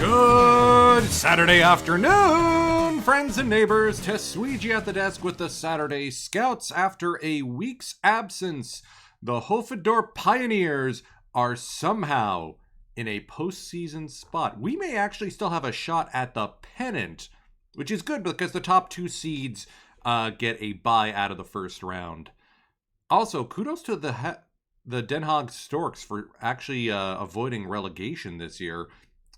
Good Saturday afternoon, friends and neighbors. Tessuigi at the desk with the Saturday Scouts. After a week's absence, the Hoofddorp Pioneers are somehow in a postseason spot. We may actually still have a shot at the pennant, which is good because the top two seeds get a bye out of the first round. Also, kudos to the Den Haag Storks for actually avoiding relegation this year.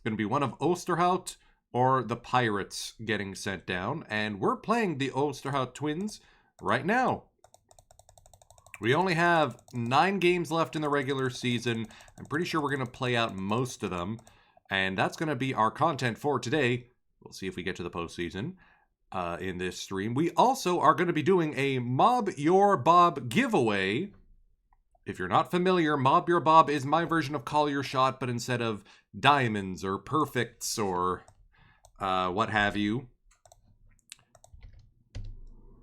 Going to be one of Oosterhout or the Pirates getting sent down, and we're playing the Oosterhout Twins right now. We only have 9 games left in the regular season. I'm pretty sure we're going to play out most of them, and that's going to be our content for today. We'll see if we get to the postseason in this stream. We also are going to be doing a Mob Your Bob giveaway. If you're not familiar, Mob Your Bob is my version of Call Your Shot, but instead of diamonds or perfects or what have you,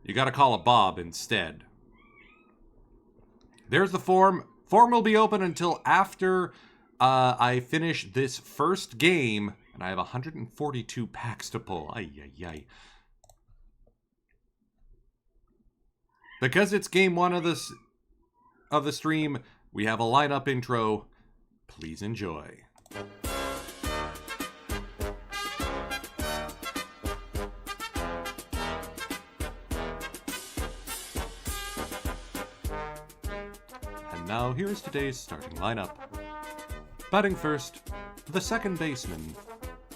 you got to call a Bob instead. There's the form. Form will be open until after I finish this first game, and I have 142 packs to pull. Ay, ay, ay. Because it's game 1 of the stream, we have a lineup intro. Please enjoy. And now here is today's starting lineup. Batting first, the second baseman,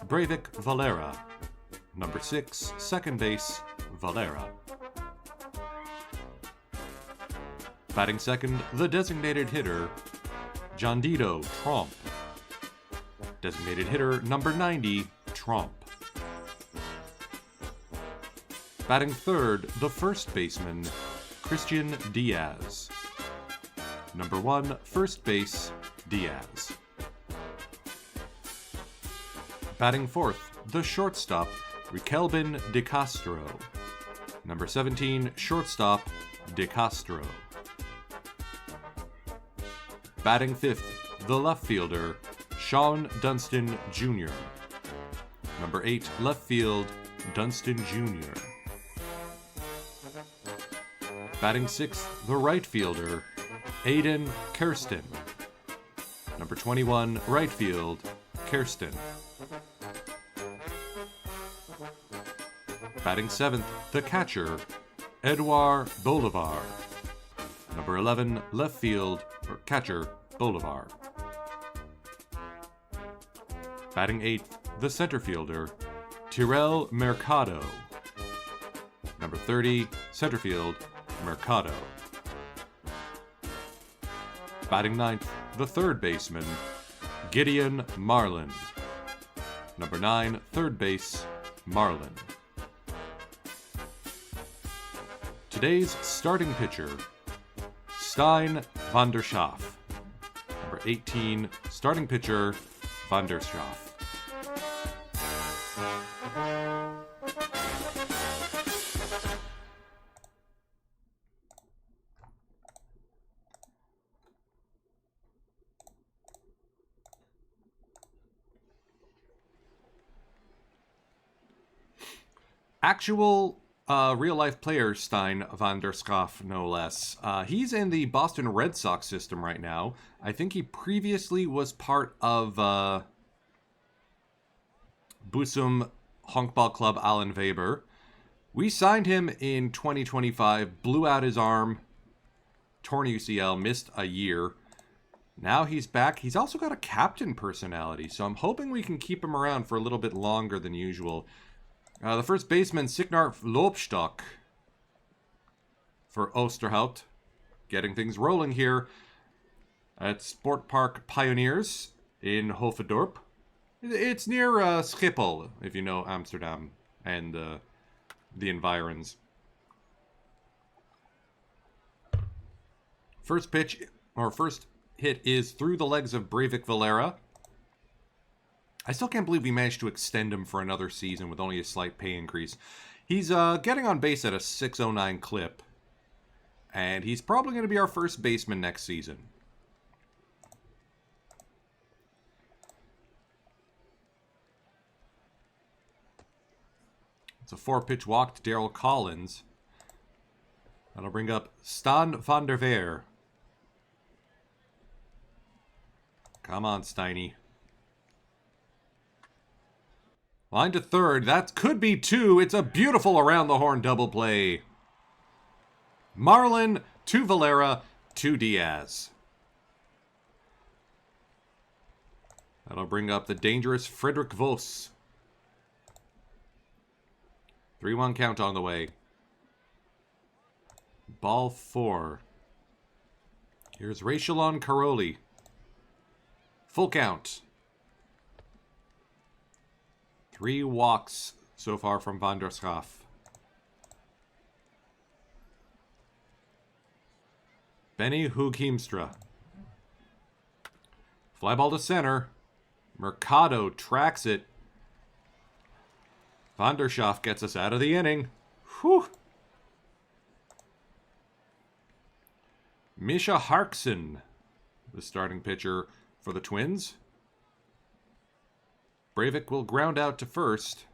Breivik Valera. Number 6, second base, Valera. Batting second, the designated hitter, Jandito Tromp. Designated hitter number 90, Tromp. Batting third, the first baseman, Christian Diaz. Number 1, first base, Diaz. Batting fourth, the shortstop, Riquelme de Castro. Number 17, shortstop, de Castro. Batting fifth, the left fielder, Sean Dunston Jr. Number 8, left field, Dunston Jr. Batting sixth, the right fielder, Aiden Kirsten. Number 21, right field, Kirsten. Batting seventh, the catcher, Edouard Bolivar. Number 11, left field, or catcher, Bolivar. Batting eighth, the center fielder, Tyrell Mercado. Number 30, center field, Mercado. Batting ninth, the third baseman, Gideon Marlin. Number 9, third base, Marlin. Today's starting pitcher, Stijn van der Schaaf. Number 18, starting pitcher, van der Schaaf. Actual real-life player, Stijn van der Schaaf, no less. He's in the Boston Red Sox system right now. I think he previously was part of Busum Honkball Club Alan Weber. We signed him in 2025, blew out his arm, torn UCL, missed a year. Now he's back. He's also got a captain personality, so I'm hoping we can keep him around for a little bit longer than usual. The first baseman, Signar Loopstok for Oosterhout. Getting things rolling here at Sport Park Pioneers in Hoofddorp. It's near Schiphol, if you know Amsterdam and the environs. First pitch, or first hit, is through the legs of Breivik Valera. I still can't believe we managed to extend him for another season with only a slight pay increase. He's getting on base at a 609 clip. And he's probably going to be our first baseman next season. It's a 4-pitch walk to Daryl Collins. That'll bring up Stan van der Veer. Come on, Steiny. Line to third. That could be 2. It's a beautiful around-the-horn double play. Marlin to Valera to Diaz. That'll bring up the dangerous Frederick Vos. 3-1 count on the way. Ball 4. Here's Rachelon Caroli. Full count. 3 walks so far from Van der Schaaf. Benny Hoogheemstra. Fly ball to center. Mercado tracks it. Van der Schaaf gets us out of the inning. Whew. Misha Harksen, the starting pitcher for the Twins. Breivik will ground out to first.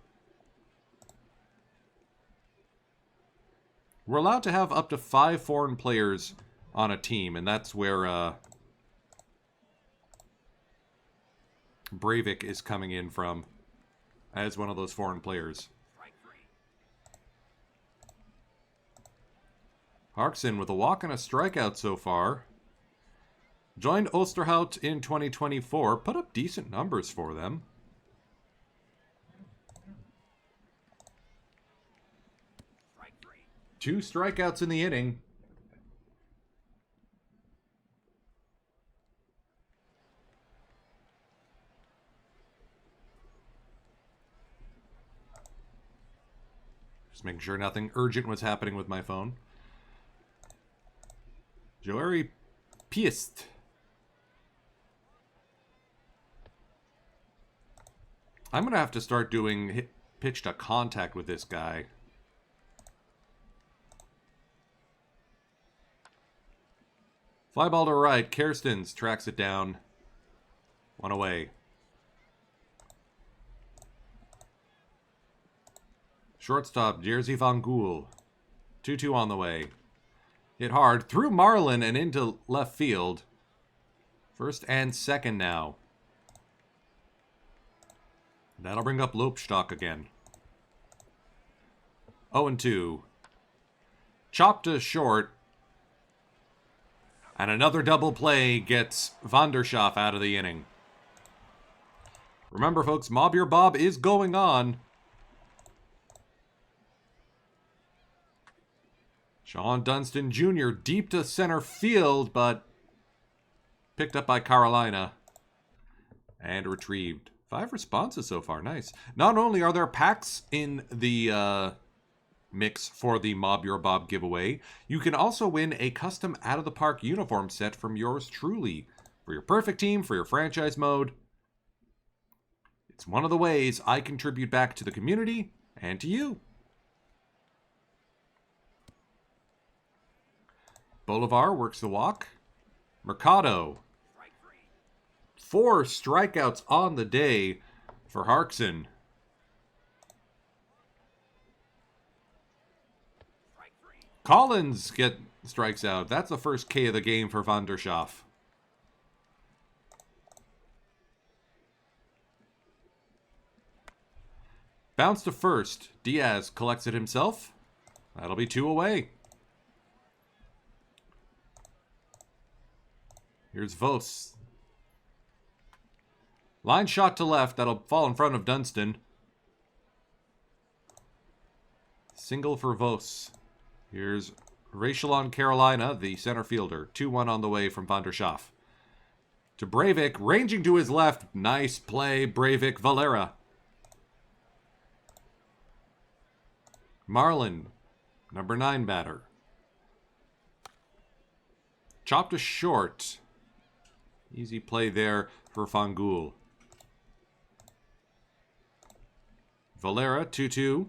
We're allowed to have up to 5 foreign players on a team, and that's where Breivik is coming in from as one of those foreign players. Harksen with a walk and a strikeout so far. Joined Osterhout in 2024. Put up decent numbers for them. Two strikeouts in the inning. Just making sure nothing urgent was happening with my phone. Joeri Piest. I'm going to have to start doing pitch to contact with this guy. Fly ball to right. Kerstens tracks it down. 1 away. Shortstop, Jerzy Van Gool. 2-2 on the way. Hit hard through Marlin and into left field. First and second now. That'll bring up Lopstock again. 0-2. Chop to short. And another double play gets Van der Schaaf out of the inning. Remember, folks, Mob Your Bob is going on. Sean Dunston Jr. deep to center field, but picked up by Carolina and retrieved. 5 responses so far. Nice. Not only are there packs in the mix for the Mob Your Bob giveaway, you can also win a custom Out of the Park uniform set from yours truly for your perfect team, for your franchise mode. It's one of the ways I contribute back to the community and to you. Bolivar works the walk. Mercado. 4 strikeouts on the day for Harksen. Collins strikes out. That's the first K of the game for Van der Schaaf. Bounce to first. Diaz collects it himself. That'll be 2 away. Here's Vos. Line shot to left. That'll fall in front of Dunston. Single for Vos. Here's Rachelon Carolina, the center fielder. 2-1 on the way from Van der Schaaf. To Breivik, ranging to his left. Nice play, Breivik. Valera. Marlin, number 9 batter. Chop to short. Easy play there for Van Gool. Valera, 2-2.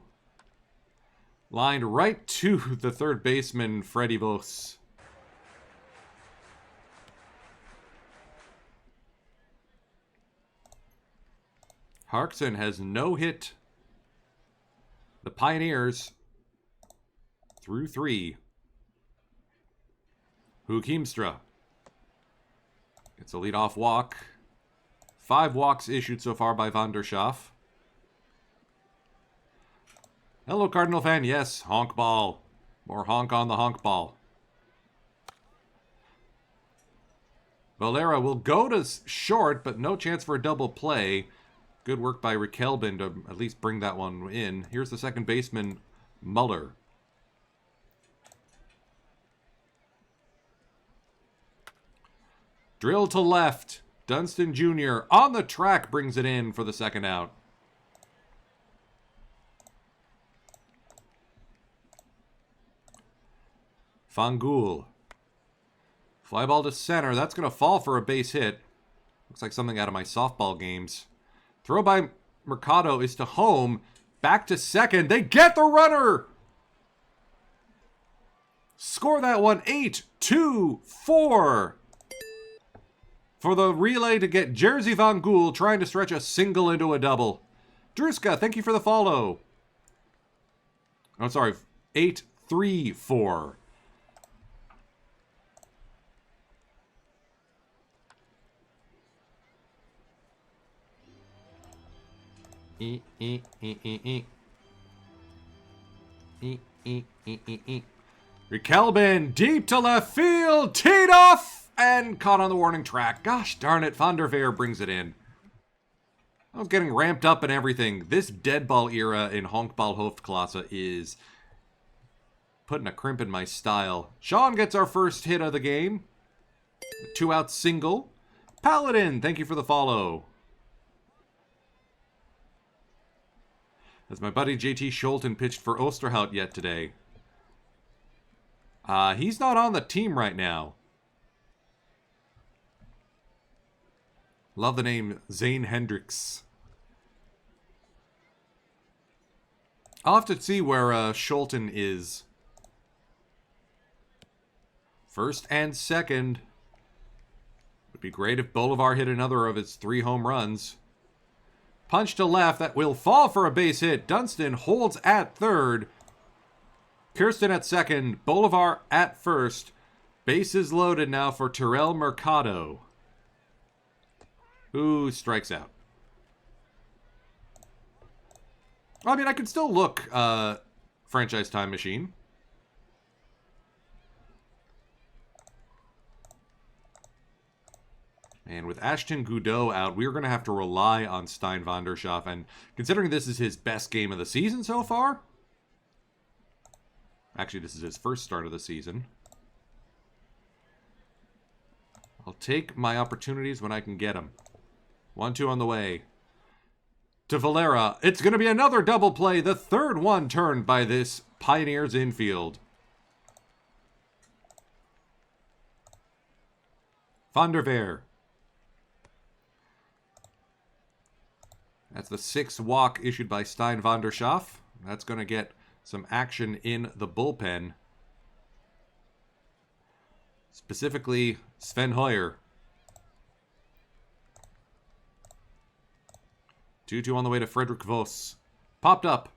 Lined right to the third baseman, Freddy Vos. Harksen has no hit The Pioneers through 3. Hoekheemstra gets a lead-off walk. 5 walks issued so far by Van der Schaaf. Hello, Cardinal fan. Yes, honk ball. More honk on the honk ball. Valera will go to short, but no chance for a double play. Good work by Rikelbin to at least bring that one in. Here's the second baseman, Muller. Drill to left. Dunston Jr. on the track brings it in for the second out. Fangoul. Fly ball to center. That's going to fall for a base hit. Looks like something out of my softball games. Throw by Mercado is to home. Back to second. They get the runner. Score that one 8-2-4. For the relay to get Jerzy Van Gool trying to stretch a single into a double. Druska, thank you for the follow. I'm sorry, 8-3-4. Rikelbin deep to left field, teed off and caught on the warning track. Gosh darn it, Van der Veer brings it in. I was getting ramped up and everything. This dead ball era in Honkball Hoofdklasse is putting a crimp in my style. Sean gets our first hit of the game. A 2-out single. Paladin, thank you for the follow. Has my buddy JT Scholten pitched for Oosterhout yet today? He's not on the team right now. Love the name Zane Hendricks. I'll have to see where Scholten is. First and second. Would be great if Bolivar hit another of his 3 home runs. Punch to left. That will fall for a base hit. Dunston holds at third. Kirsten at second. Bolivar at first. Bases loaded now for Terrell Mercado, who strikes out. I mean, I could still look franchise time machine. And with Ashton Goudeau out, we're going to have to rely on Stijn van der Schaaf. And considering this is his best game of the season so far, actually, this is his first start of the season, I'll take my opportunities when I can get them. 1-2 on the way. To Valera. It's going to be another double play. The third one turned by this Pioneers infield. Van der Veer. That's the 6th walk issued by Stijn van der Schaaf. That's going to get some action in the bullpen. Specifically, Sven Hoyer. 2-2 on the way to Frederick Vos. Popped up.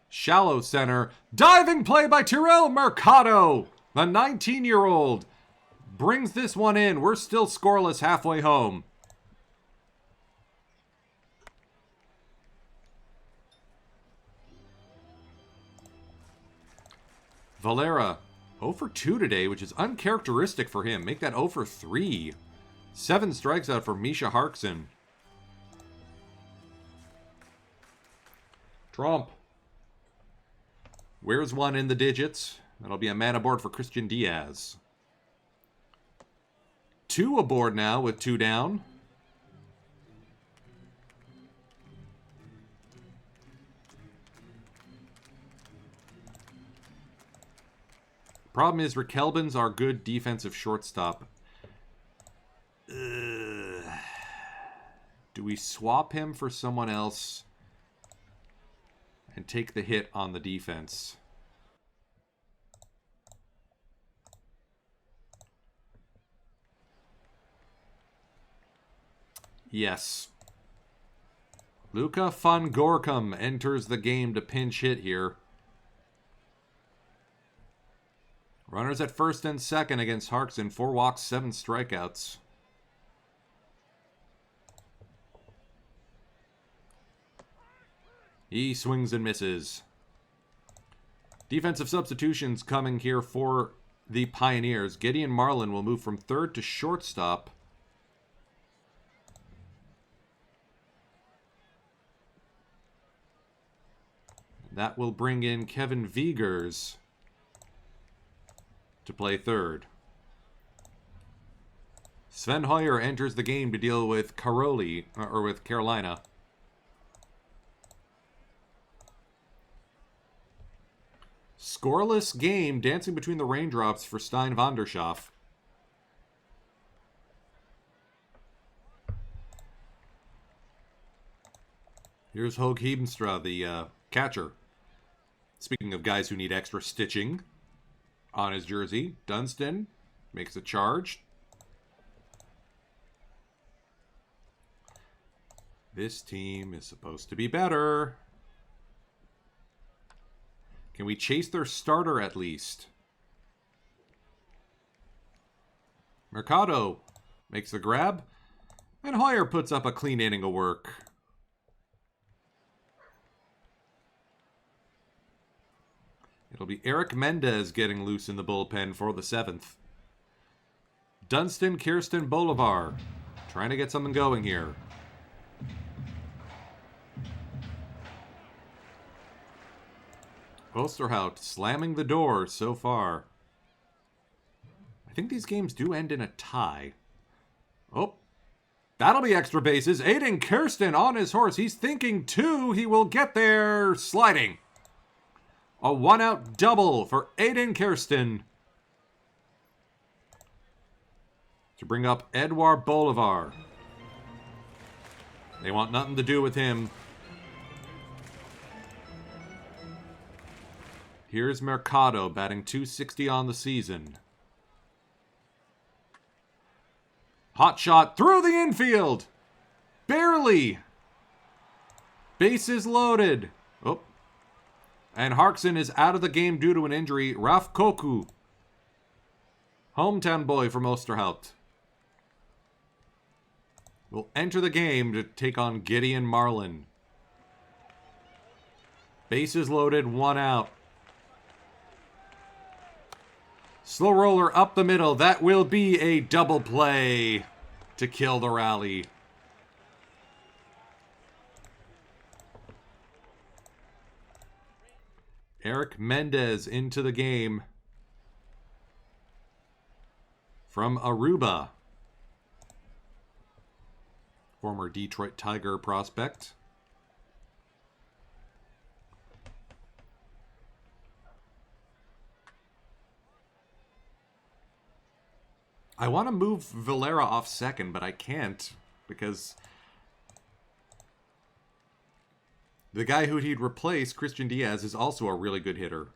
Shallow center. Diving play by Terrell Mercado. The 19-year-old brings this one in. We're still scoreless halfway home. Valera, 0 for 2 today, which is uncharacteristic for him. Make that 0 for 3. 7 strikes out for Misha Harkson. Trump. Where's one in the digits? That'll be a man aboard for Christian Diaz. 2 aboard now with 2 down. Problem is, Rikelbin's our good defensive shortstop. Do we swap him for someone else and take the hit on the defense? Yes. Luca van Gorkum enters the game to pinch hit here. Runners at first and second against Harkson. 4 walks, 7 strikeouts. He swings and misses. Defensive substitutions coming here for the Pioneers. Gideon Marlin will move from third to shortstop. That will bring in Kevin Vigers to play third. Sven Hoyer enters the game to deal with with Carolina. Scoreless game, dancing between the raindrops for Stein Vanderschaff. Here's Hogue Heebenstra, the catcher. Speaking of guys who need extra stitching on his jersey, Dunston makes a charge. This team is supposed to be better. Can we chase their starter at least? Mercado makes the grab. And Hoyer puts up a clean inning of work. It'll be Eric Mendez getting loose in the bullpen for the 7th. Dunston, Kirsten, Bolivar trying to get something going here. Osterhout slamming the door so far. I think these games do end in a tie. Oh, that'll be extra bases. Aiden Kirsten on his horse. He's thinking 2. He will get there sliding. A 1-out double for Aiden Kirsten to bring up Edouard Bolivar. They want nothing to do with him. Here's Mercado batting .260 on the season. Hot shot through the infield. Barely. Bases loaded. Oh. And Harkson is out of the game due to an injury. Raf Koku. Hometown boy from Osterhout. Will enter the game to take on Gideon Marlin. Bases loaded, 1 out. Slow roller up the middle. That will be a double play to kill the rally. Eric Mendez into the game from Aruba. Former Detroit Tiger prospect. I want to move Valera off second, but I can't because the guy who he'd replace, Christian Diaz, is also a really good hitter.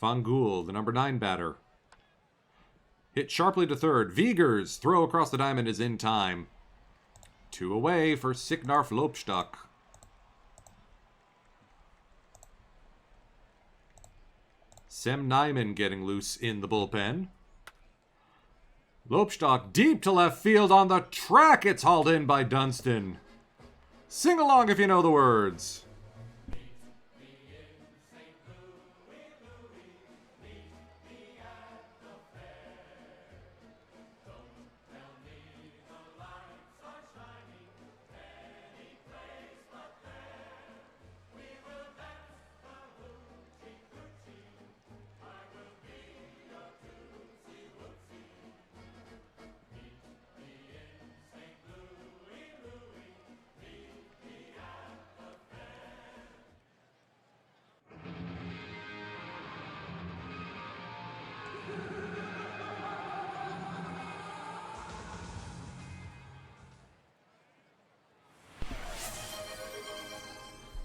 Fangul, the number 9 batter. Hit sharply to third. Vigers, throw across the diamond is in time. 2 away for Signarf Lopstock. Sem Nyman getting loose in the bullpen. Lopstock deep to left field on the track. It's hauled in by Dunston. Sing along if you know the words.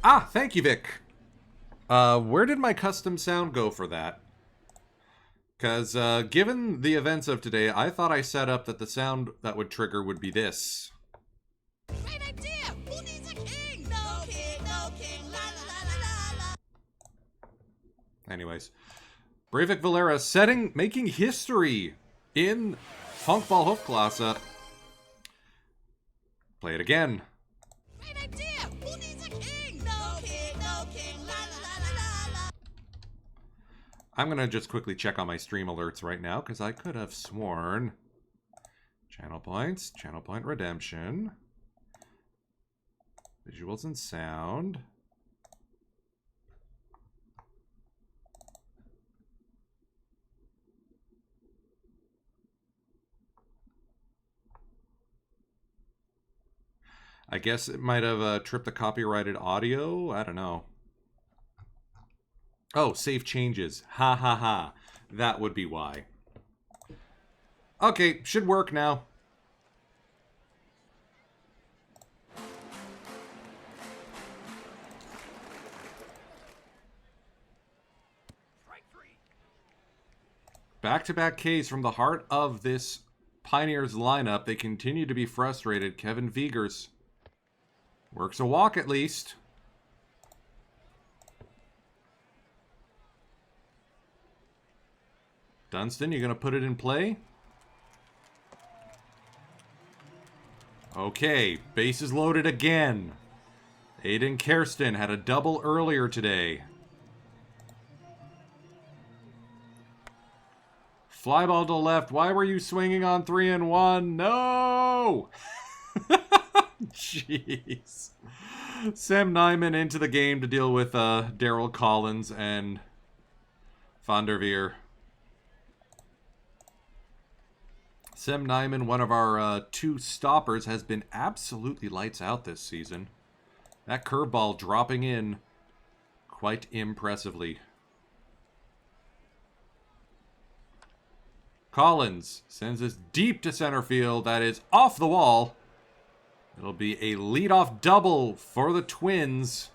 Ah, thank you, Vic. Where did my custom sound go for that? Because given the events of today, I thought I set up that the sound that would trigger would be this. Great idea! Who needs a king? No king, no king, la la la la la. Anyways, Breivik Valera making history in Funkball Hoofdklasse. Play it again. Great idea! Who needs a king? No king, no king, la la la la la. I'm going to just quickly check on my stream alerts right now, because I could have sworn. Channel points, channel point redemption. Visuals and sound. I guess it might have tripped the copyrighted audio. I don't know. Oh, save changes. Ha ha ha. That would be why. Okay, should work now. Back-to-back Ks from the heart of this Pioneers lineup. They continue to be frustrated. Kevin Vigers works a walk at least. Dunstan, you gonna put it in play? Okay, base is loaded again. Aiden Kersten had a double earlier today. Fly ball to left. Why were you swinging on 3-1? No! Jeez. Sam Nyman into the game to deal with Daryl Collins and Van der Veer. Sam Nyman, one of our two stoppers, has been absolutely lights out this season. That curveball dropping in quite impressively. Collins sends this deep to center field. That is off the wall. It'll be a leadoff double for the Twins.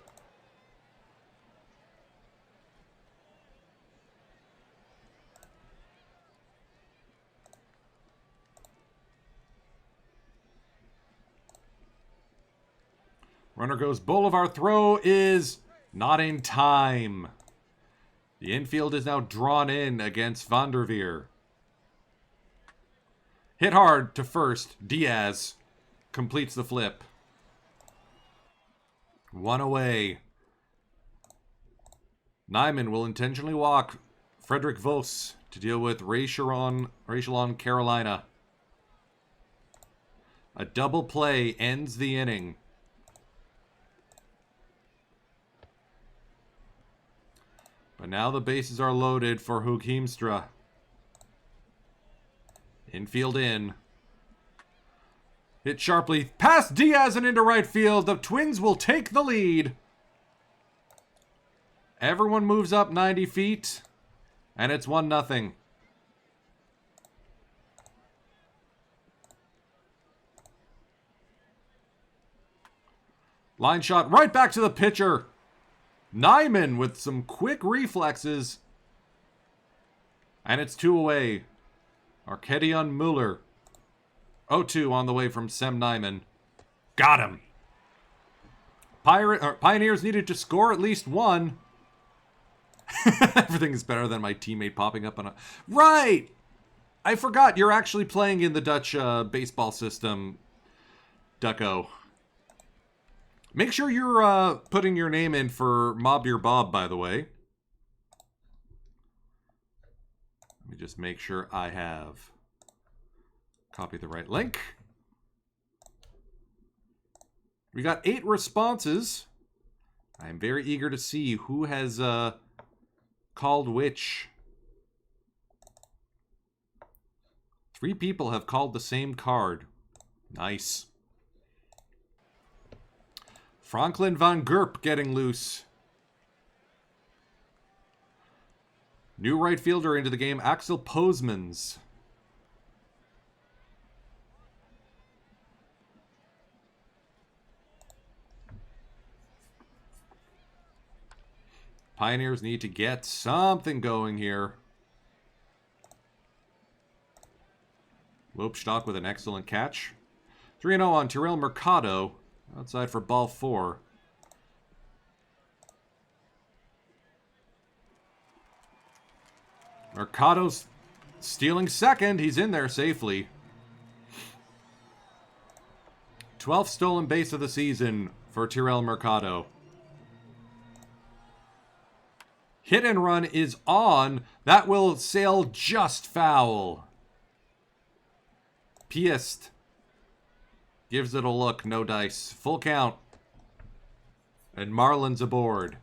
Runner goes Boulevard. Throw is not in time. The infield is now drawn in against Van der Veer. Hit hard to first. Diaz completes the flip. One away. Nyman will intentionally walk Frederick Vos to deal with Rachelon, Carolina. A double play ends the inning. But now the bases are loaded for Hoek Heemstra. Infield in. Hit sharply past Diaz and into right field. The Twins will take the lead. Everyone moves up 90 feet. And it's 1-0. Line shot right back to the pitcher. Nyman with some quick reflexes. And it's 2 away. Arkadion Mueller. 0-2 on the way from Sem Nyman. Got him. Pioneers needed to score at least one. Everything is better than my teammate popping up on a... Right! I forgot you're actually playing in the Dutch baseball system, Ducko. Make sure you're putting your name in for Mob Your Bob, by the way. Let me just make sure I have copy the right link. We got 8 responses. I'm very eager to see who has called which. 3 people have called the same card. Nice. Franklin van Gerp getting loose. New right fielder into the game, Axel Posmans. Pioneers need to get something going here. Lopstock with an excellent catch. 3-0 on Tyrell Mercado. Outside for ball 4. Mercado's stealing second. He's in there safely. 12th stolen base of the season for Tyrell Mercado. Hit and run is on. That will sail just foul. Piest gives it a look. No dice. Full count. And Marlins aboard.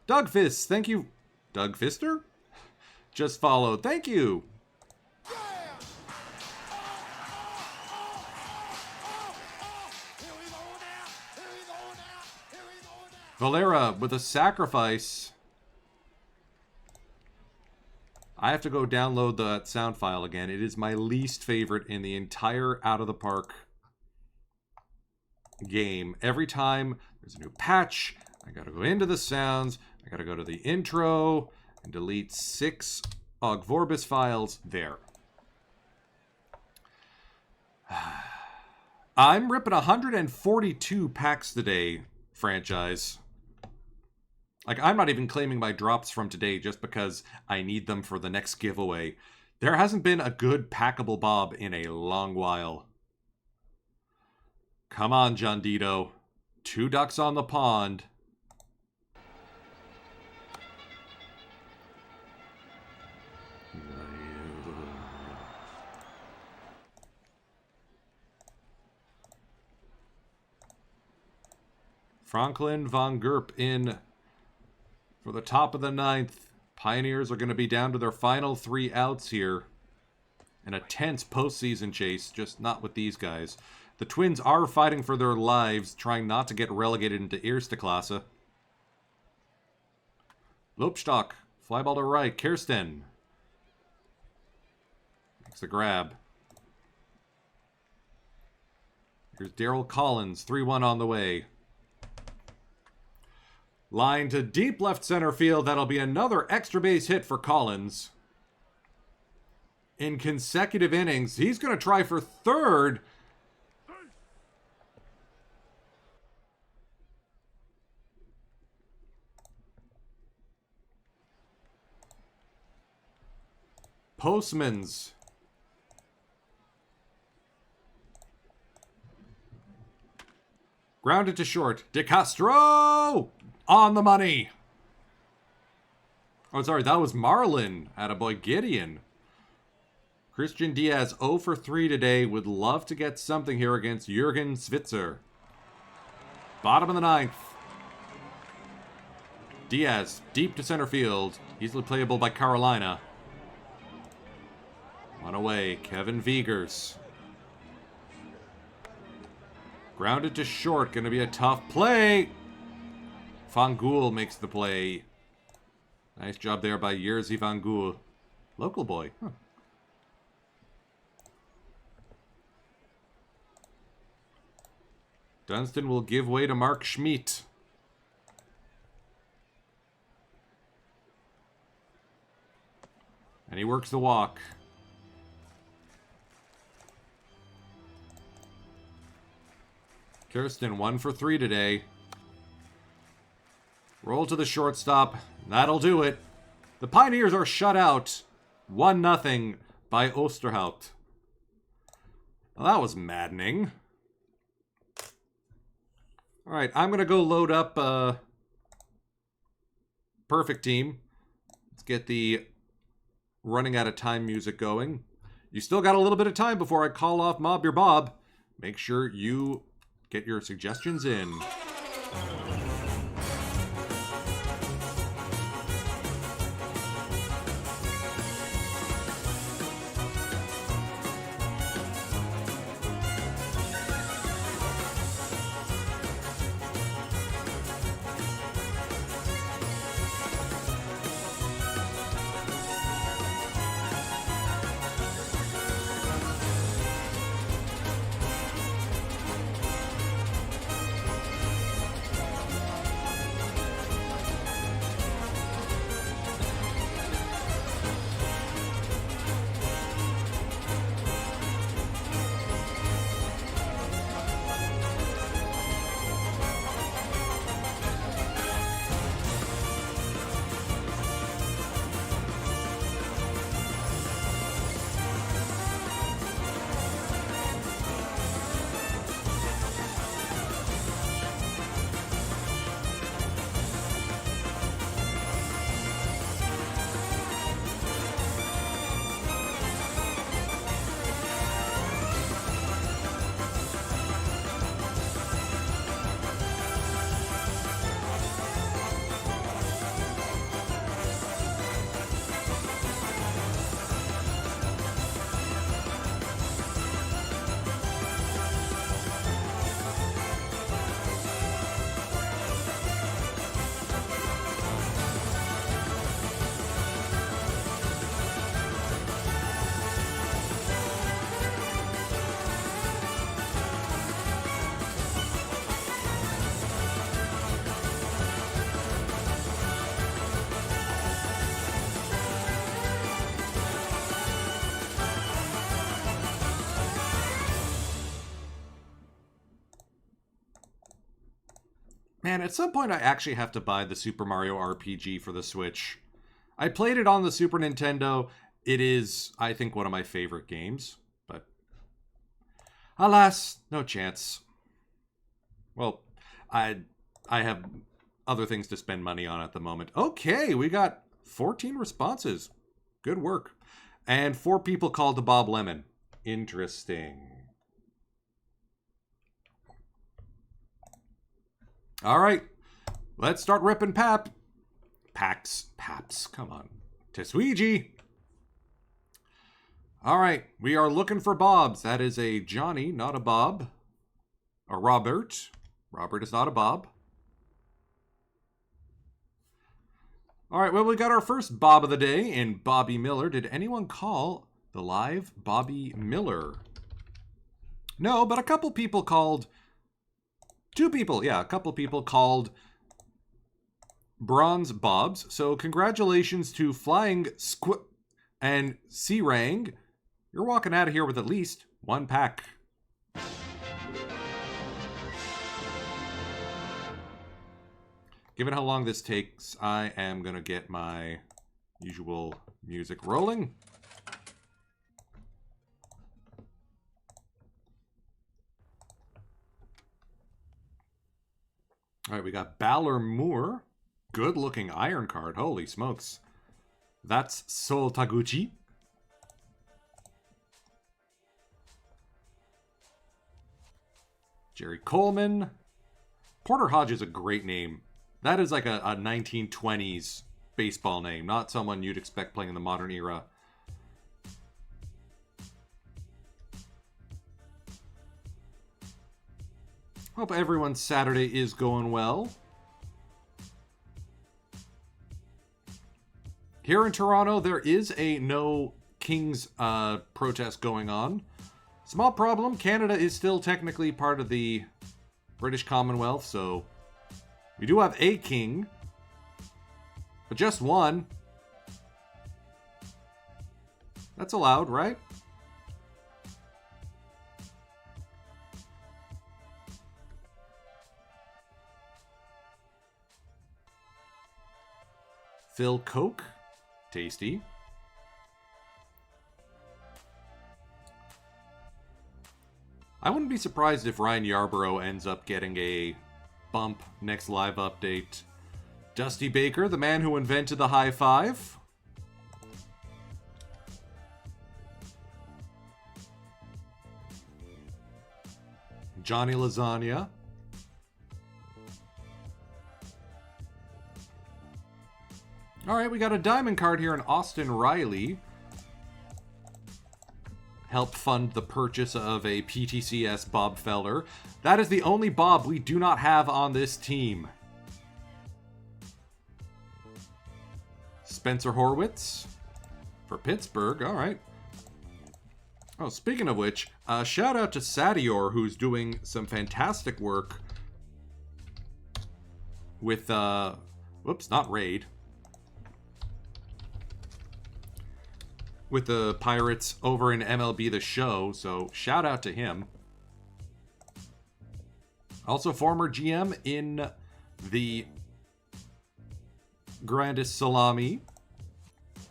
Doug Fist, thank you. Doug Fister? Just followed. Thank you. Valera with a sacrifice. I have to go download the sound file again. It is my least favorite in the entire Out of the Park game. Every time there's a new patch, I gotta go into the sounds, I gotta go to the intro, and delete 6 Og Vorbis files. There. I'm ripping 142 packs today, franchise. Like, I'm not even claiming my drops from today just because I need them for the next giveaway. There hasn't been a good packable Bob in a long while. Come on, John Dito. 2 ducks on the pond. Franklin Von Gerp in for the top of the 9th. Pioneers are going to be down to their final 3 outs here. In a tense postseason chase, just not with these guys. The Twins are fighting for their lives, trying not to get relegated into Eerste Klasse. Lopstock, fly ball to right. Kirsten makes the grab. Here's Darryl Collins, 3-1 on the way. Line to deep left center field. That'll be another extra base hit for Collins. In consecutive innings, he's going to try for third. Postman's. Grounded to short. De Castro! On the money. Oh, sorry, that was Marlin. Attaboy Gideon. Christian Diaz 0 for 3 today. Would love to get something here against Jürgen Switzer. Bottom of the 9th. Diaz deep to center field. Easily playable by Carolina. One away. Kevin Vigers. Grounded to short. Going to be a tough play. Van Gool makes the play. Nice job there by Jerzy Van Gool. Local boy. Huh. Dunston will give way to Mark Schmidt. And he works the walk. Kirsten 1 for 3 today. Roll to the shortstop. That'll do it. The Pioneers are shut out. 1-0 by Osterhout. Well, that was maddening. Alright, I'm going to go load up Perfect Team. Let's get the running out of time music going. You still got a little bit of time before I call off Mob Your Bob. Make sure you get your suggestions in. Man, at some point I actually have to buy the Super Mario RPG for the Switch. I played it on the Super Nintendo. It is, I think, one of my favorite games. But alas, no chance. Well, I have other things to spend money on at the moment. Okay, we got 14 responses. Good work. And 4 people called to Bob Lemon. Interesting. All right, let's start ripping Paps, come on. Tesweegie. All right, we are looking for Bobs. That is a Johnny, not a Bob. A Robert. Robert is not a Bob. All right, well, we got our first Bob of the day in Bobby Miller. Did anyone call the live Bobby Miller? No, but a couple people called. 2 people, yeah, a couple people called Bronze Bobs. So congratulations to Flying and C-Rang. You're walking out of here with at least 1 pack. Given how long this takes, I am going to get my usual music rolling. All right, we got Balor Moore. Good-looking iron card. Holy smokes. That's Sol Taguchi. Jerry Coleman. Porter Hodge is a great name. That is like a 1920s baseball name, not someone you'd expect playing in the modern era. Hope everyone's Saturday is going well. Here in Toronto, there is a no Kings protest going on. Small problem, Canada is still technically part of the British Commonwealth, so we do have a king, but just one. That's allowed, right? Phil Coke, tasty. I wouldn't be surprised if Ryan Yarborough ends up getting a bump next live update. Dusty Baker, the man who invented the high five. Johnny Lasagna. All right, we got a diamond card here in Austin Riley. Helped fund the purchase of a PTCS Bob Feller. That is the only Bob we do not have on this team. Spencer Horwitz for Pittsburgh. All right. Oh, speaking of which, shout out to Sadior, who's doing some fantastic work with, whoops, not Raid. With the Pirates over in MLB The Show, so shout out to him. Also former GM in the Grandest Salami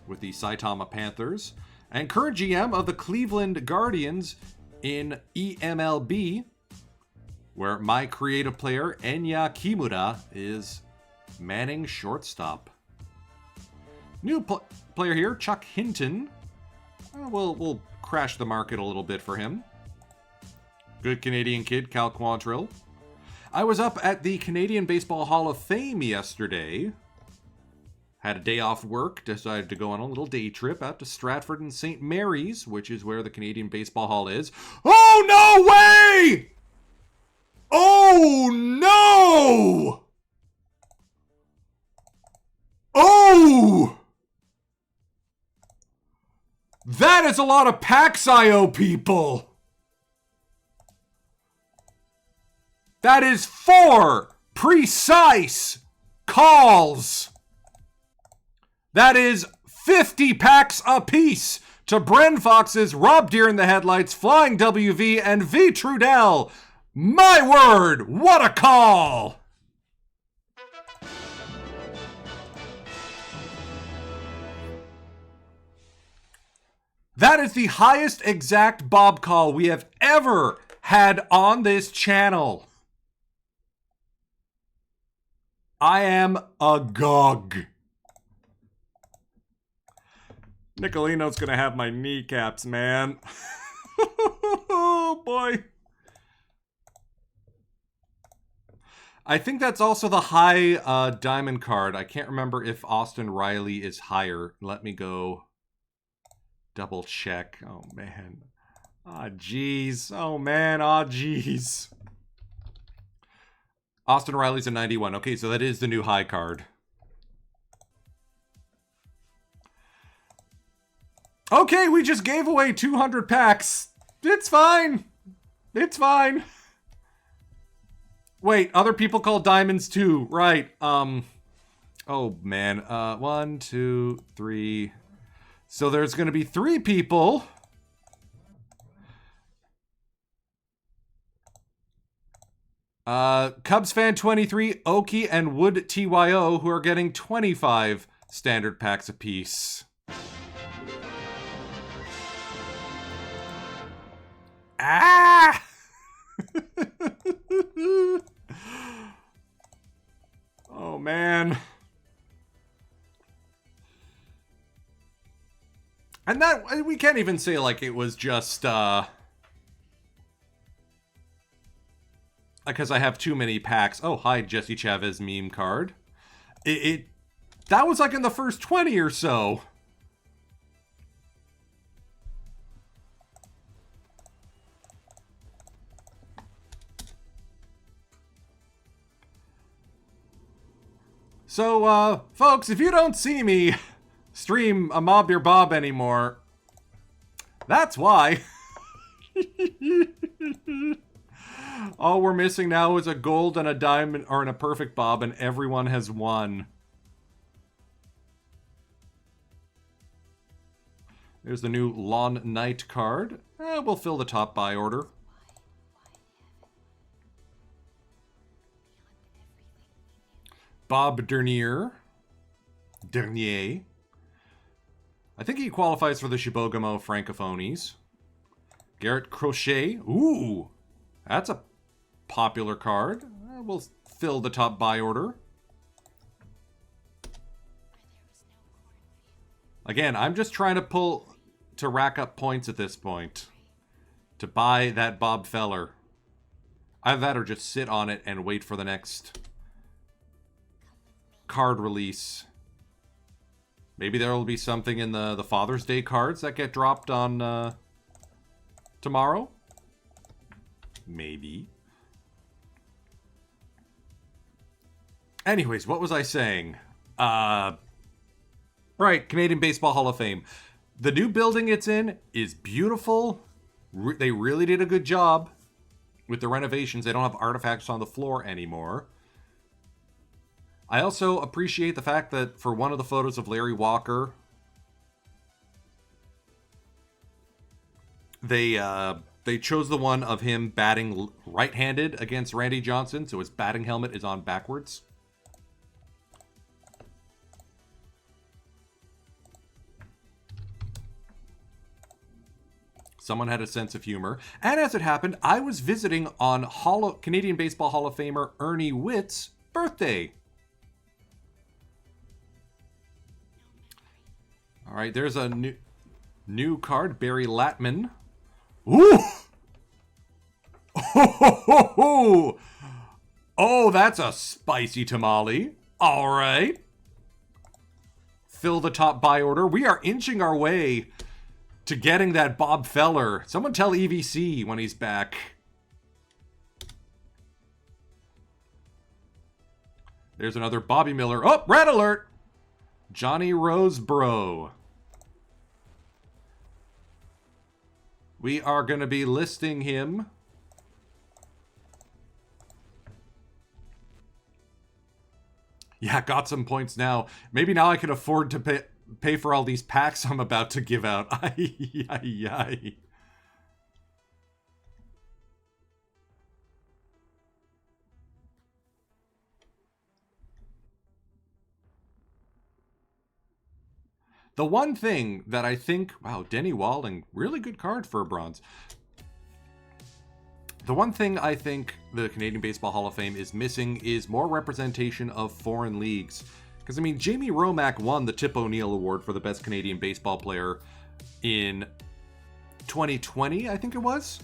with the Saitama Panthers, and current GM of the Cleveland Guardians in EMLB, where my creative player Enya Kimura is manning shortstop. New player here, Chuck Hinton. We'll crash the market a little bit for him. Good Canadian kid, Cal Quantrill. I was up at the Canadian Baseball Hall of Fame yesterday. Had a day off work, decided to go on a little day trip out to Stratford and St. Mary's, which is where the Canadian Baseball Hall is. Oh, no way! Oh, no! Oh! That is a lot of Pax.io people. That is 4 precise calls. That is 50 packs apiece to Bren Fox's Rob Deere in the Headlights, Flying WV, and V Trudell. My word, what a call! That is the highest exact Bob call we have ever had on this channel. I am agog. Nicolino's gonna have my kneecaps, man. Oh boy. I think that's also the high diamond card. I can't remember if Austin Riley is higher. Let me go double check. Oh man. Ah, jeez. Oh man. Ah, jeez. Austin Riley's a 91. Okay, so that is the new high card. Okay, we just gave away 200 packs. It's fine. It's fine. Wait, other people call diamonds too. Right. Oh, man. 1, 2, 3. So there's going to be 3 people. Cubs fan 23, Oki, and Wood TYO, who are getting 25 standard packs apiece. Ah! Oh, man. And that, we can't even say like it was just, because I have too many packs. Oh, hi, Jesse Chavez meme card. That was like in the first 20 or so. So, folks, if you don't see me stream a Mob Your Bob anymore, that's why. All we're missing now is a gold and a diamond, or a perfect Bob, and everyone has won. There's the new Lawn Knight card. We'll fill the top buy order. Bob Dernier. I think he qualifies for the Shibogamo Francophonies. Garrett Crochet. Ooh, that's a popular card. We'll fill the top buy order. Again, I'm just trying to rack up points at this point. To buy that Bob Feller. Either that or just sit on it and wait for the next card release. Maybe there will be something in the Father's Day cards that get dropped on tomorrow. Maybe. Anyways, what was I saying? Right, Canadian Baseball Hall of Fame. The new building it's in is beautiful. They really did a good job with the renovations. They don't have artifacts on the floor anymore. I also appreciate the fact that for one of the photos of Larry Walker, they chose the one of him batting right-handed against Randy Johnson, so his batting helmet is on backwards. Someone had a sense of humor. And as it happened, I was visiting on Canadian Baseball Hall of Famer Ernie Witt's birthday. All right, there's a new card, Barry Latman. Ooh! Oh, oh, that's a spicy tamale. All right. Fill the top buy order. We are inching our way to getting that Bob Feller. Someone tell EVC when he's back. There's another Bobby Miller. Oh, red alert! Johnny Rosebro. We are going to be listing him. Yeah, got some points now. Maybe now I can afford to pay for all these packs I'm about to give out. Ay, ay, ay. The one thing that I think, wow, Denny Walling, really good card for a bronze. The one thing I think the Canadian Baseball Hall of Fame is missing is more representation of foreign leagues. Because, I mean, Jamie Romack won the Tip O'Neill Award for the best Canadian baseball player in 2020, I think it was.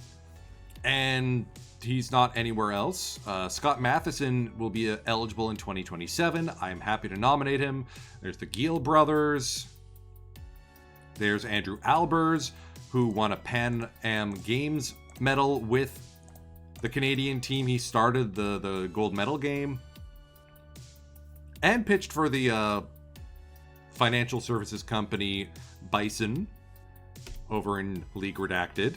And he's not anywhere else. Scott Matheson will be eligible in 2027. I'm happy to nominate him. There's the Giel brothers. There's Andrew Albers, who won a Pan Am Games medal with the Canadian team. He started the gold medal game and pitched for the financial services company Bison over in League Redacted.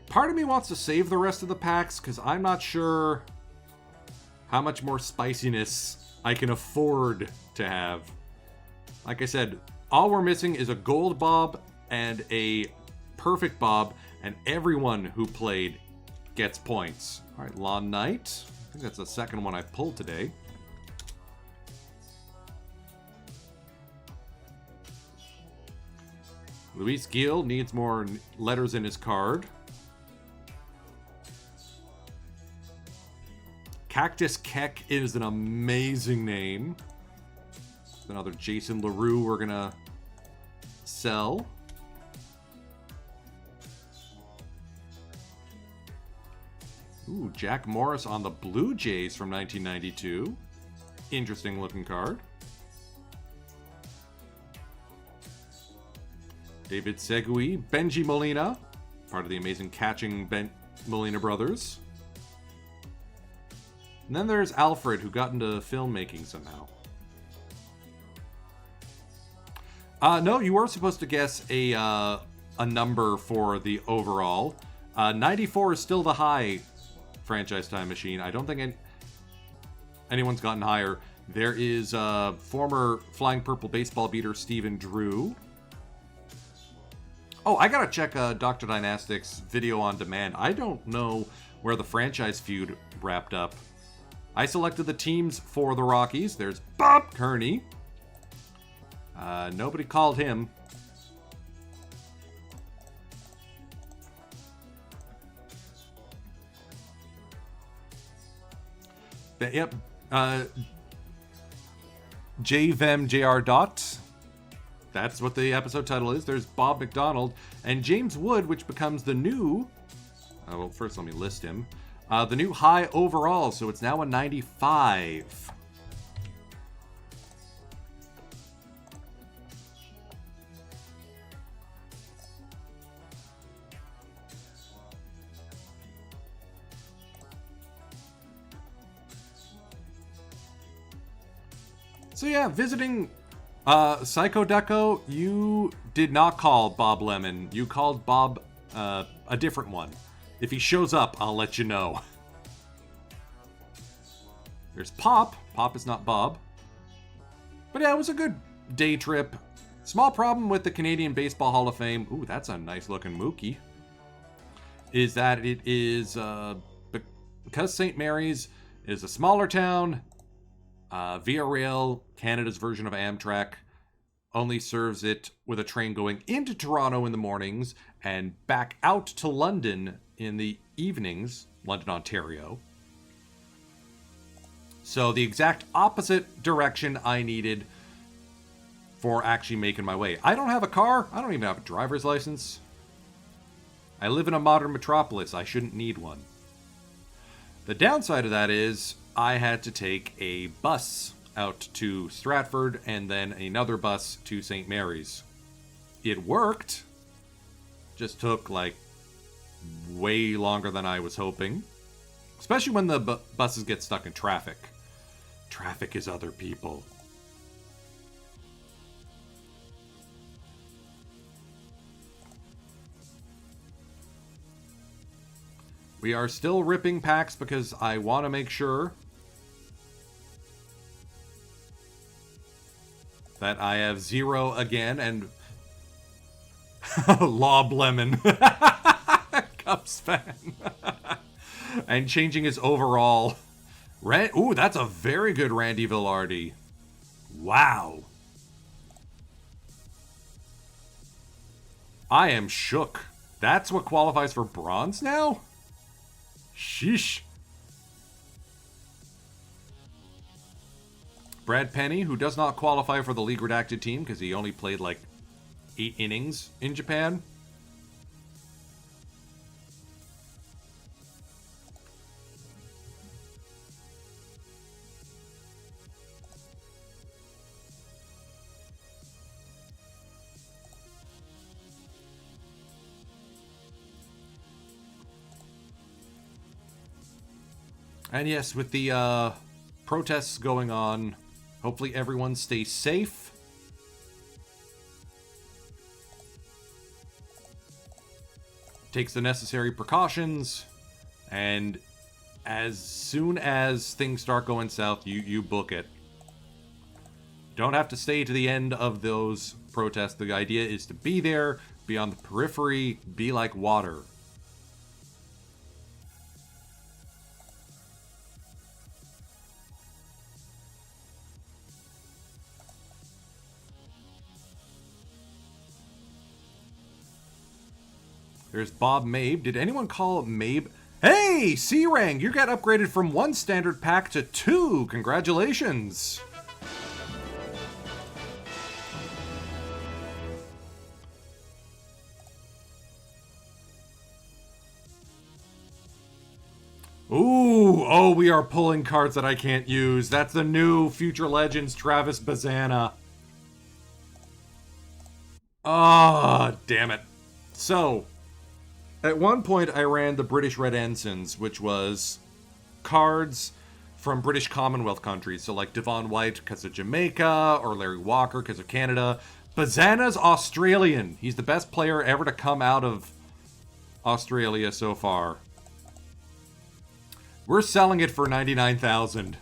Part of me wants to save the rest of the packs because I'm not sure how much more spiciness I can afford to have. Like I said, all we're missing is a gold Bob and a perfect Bob, and everyone who played gets points. All right, Lawn Knight. I think that's the second one I've pulled today. Luis Gil needs more letters in his card. Cactus Keck is an amazing name. Another Jason LaRue we're gonna sell. Ooh, Jack Morris on the Blue Jays from 1992. Interesting looking card. David Segui, Benji Molina, part of the amazing catching Molina brothers. And then there's Alfred, who got into filmmaking somehow. No, you were supposed to guess a number for the overall. 94 is still the high franchise time machine. I don't think anyone's gotten higher. There is former Flying Purple baseball beater Stephen Drew. Oh, I gotta check Dr. Dynastic's video on demand. I don't know where the franchise feud wrapped up. I selected the teams for the Rockies. There's Bob Kearney. Nobody called him. Yep. JVEM Dot. That's what the episode title is. There's Bob McDonald and James Wood, which becomes the new... well, first let me list him. The new high overall, so it's now a 95. So yeah, visiting Psycho Deco, you did not call Bob Lemon. You called Bob a different one. If he shows up, I'll let you know. There's Pop. Pop is not Bob. But yeah, it was a good day trip. Small problem with the Canadian Baseball Hall of Fame. Ooh, that's a nice looking Mookie. Is that it is, because St. Mary's is a smaller town, Via Rail, Canada's version of Amtrak, only serves it with a train going into Toronto in the mornings and back out to London in the evenings, London, Ontario. So the exact opposite direction I needed for actually making my way. I don't have a car. I don't even have a driver's license. I live in a modern metropolis. I shouldn't need one. The downside of that is I had to take a bus out to Stratford and then another bus to St. Mary's. It worked. Just took like way longer than I was hoping. Especially when the buses get stuck in traffic. Traffic is other people. We are still ripping packs because I want to make sure that I have 0 again. And Lob Lemon. Cubs fan. And changing his overall. Ooh, that's a very good Randy Villardi. Wow. I am shook. That's what qualifies for bronze now? Sheesh. Brad Penny, who does not qualify for the League Redacted team because he only played like 8 innings in Japan. And yes, with the protests going on, hopefully everyone stays safe. Takes the necessary precautions. And as soon as things start going south, you book it. Don't have to stay to the end of those protests. The idea is to be there, be on the periphery, be like water. There's Bob Mabe. Did anyone call Mabe? Hey, C-Rang, you got upgraded from 1 standard pack to 2. Congratulations. Ooh, oh, we are pulling cards that I can't use. That's the new Future Legends Travis Bazana. Ah, damn it. So, at one point, I ran the British Red Ensigns, which was cards from British Commonwealth countries. So like Devon White because of Jamaica, or Larry Walker because of Canada. Bazana's Australian. He's the best player ever to come out of Australia so far. We're selling it for $99,000.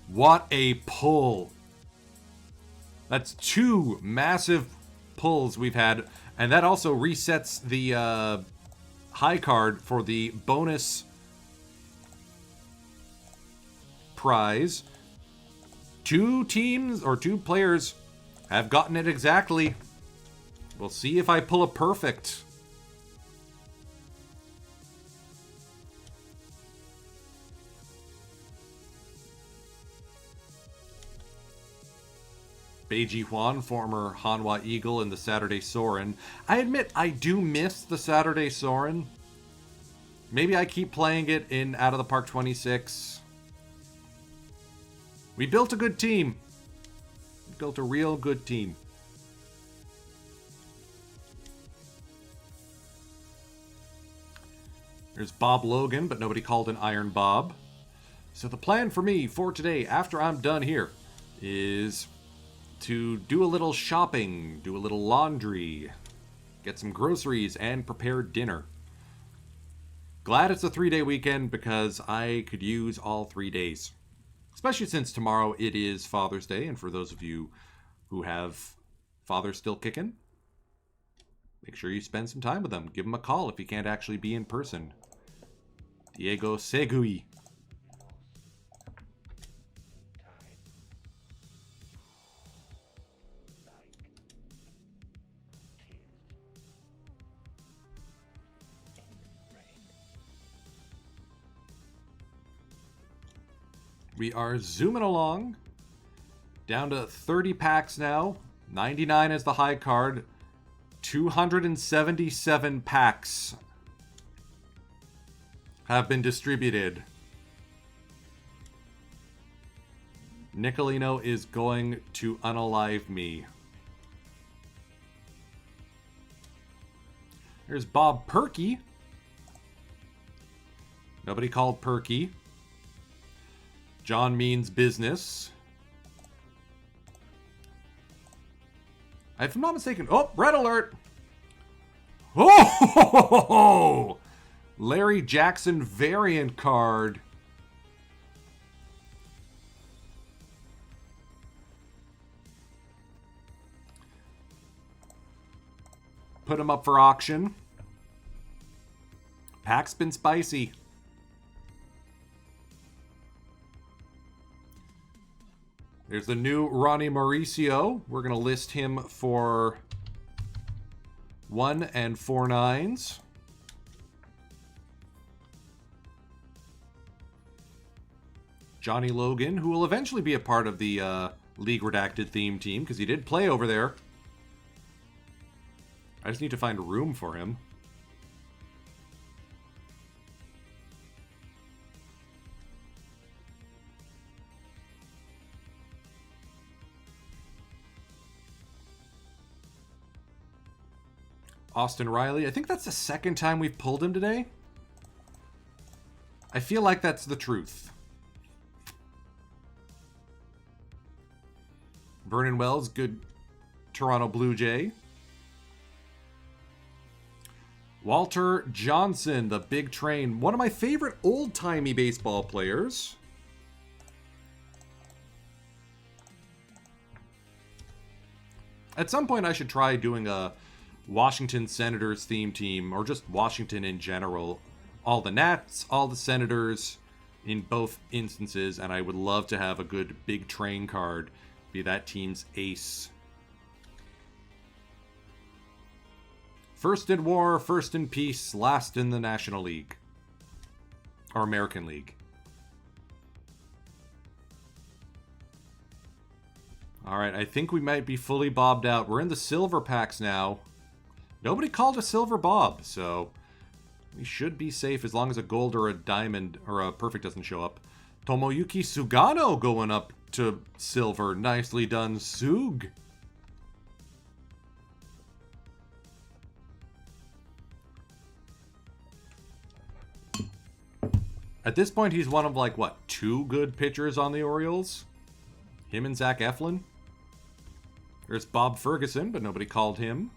What a pull. That's 2 massive pulls we've had. And that also resets the high card for the bonus prize. 2 teams or 2 players have gotten it exactly. We'll see if I pull a perfect. Beiji Juan, former Hanwha Eagle in the Saturday Soren. I admit, I do miss the Saturday Soren. Maybe I keep playing it in Out of the Park 26. We built a good team. We built a real good team. There's Bob Logan, but nobody called an Iron Bob. So the plan for me for today, after I'm done here, is to do a little shopping, do a little laundry, get some groceries, and prepare dinner. Glad it's a 3-day weekend because I could use all 3 days. Especially since tomorrow it is Father's Day, and for those of you who have fathers still kicking, make sure you spend some time with them. Give them a call if you can't actually be in person. Diego Segui. We are zooming along. Down to 30 packs now. 99 is the high card. 277 packs have been distributed. Nicolino is going to unalive me. There's Bob Perky. Nobody called Perky. John Means Business. If I'm not mistaken... Oh, red alert! Oh! Larry Jackson variant card. put them up for auction. Pack's been spicy. There's the new Ronnie Mauricio. We're going to list him for 1 and 4 9s. Johnny Logan, who will eventually be a part of the League Redacted theme team, because he did play over there. I just need to find room for him. Austin Riley. I think that's the second time we've pulled him today. I feel like that's the truth. Vernon Wells, good Toronto Blue Jay. Walter Johnson, the big train. One of my favorite old-timey baseball players. At some point, I should try doing a Washington Senators theme team, or just Washington in general. All the Nats, all the Senators in both instances, and I would love to have a good big train card be that team's ace. First in war, first in peace, last in the National League. Or American League. Alright, I think we might be fully bobbed out. We're in the silver packs now. Nobody called a silver bob, so we should be safe as long as a gold or a diamond or a perfect doesn't show up. Tomoyuki Sugano going up to silver. Nicely done, Sug. At this point, he's one of, like, what, 2 good pitchers on the Orioles? Him and Zach Eflin? There's Bob Ferguson, but nobody called him.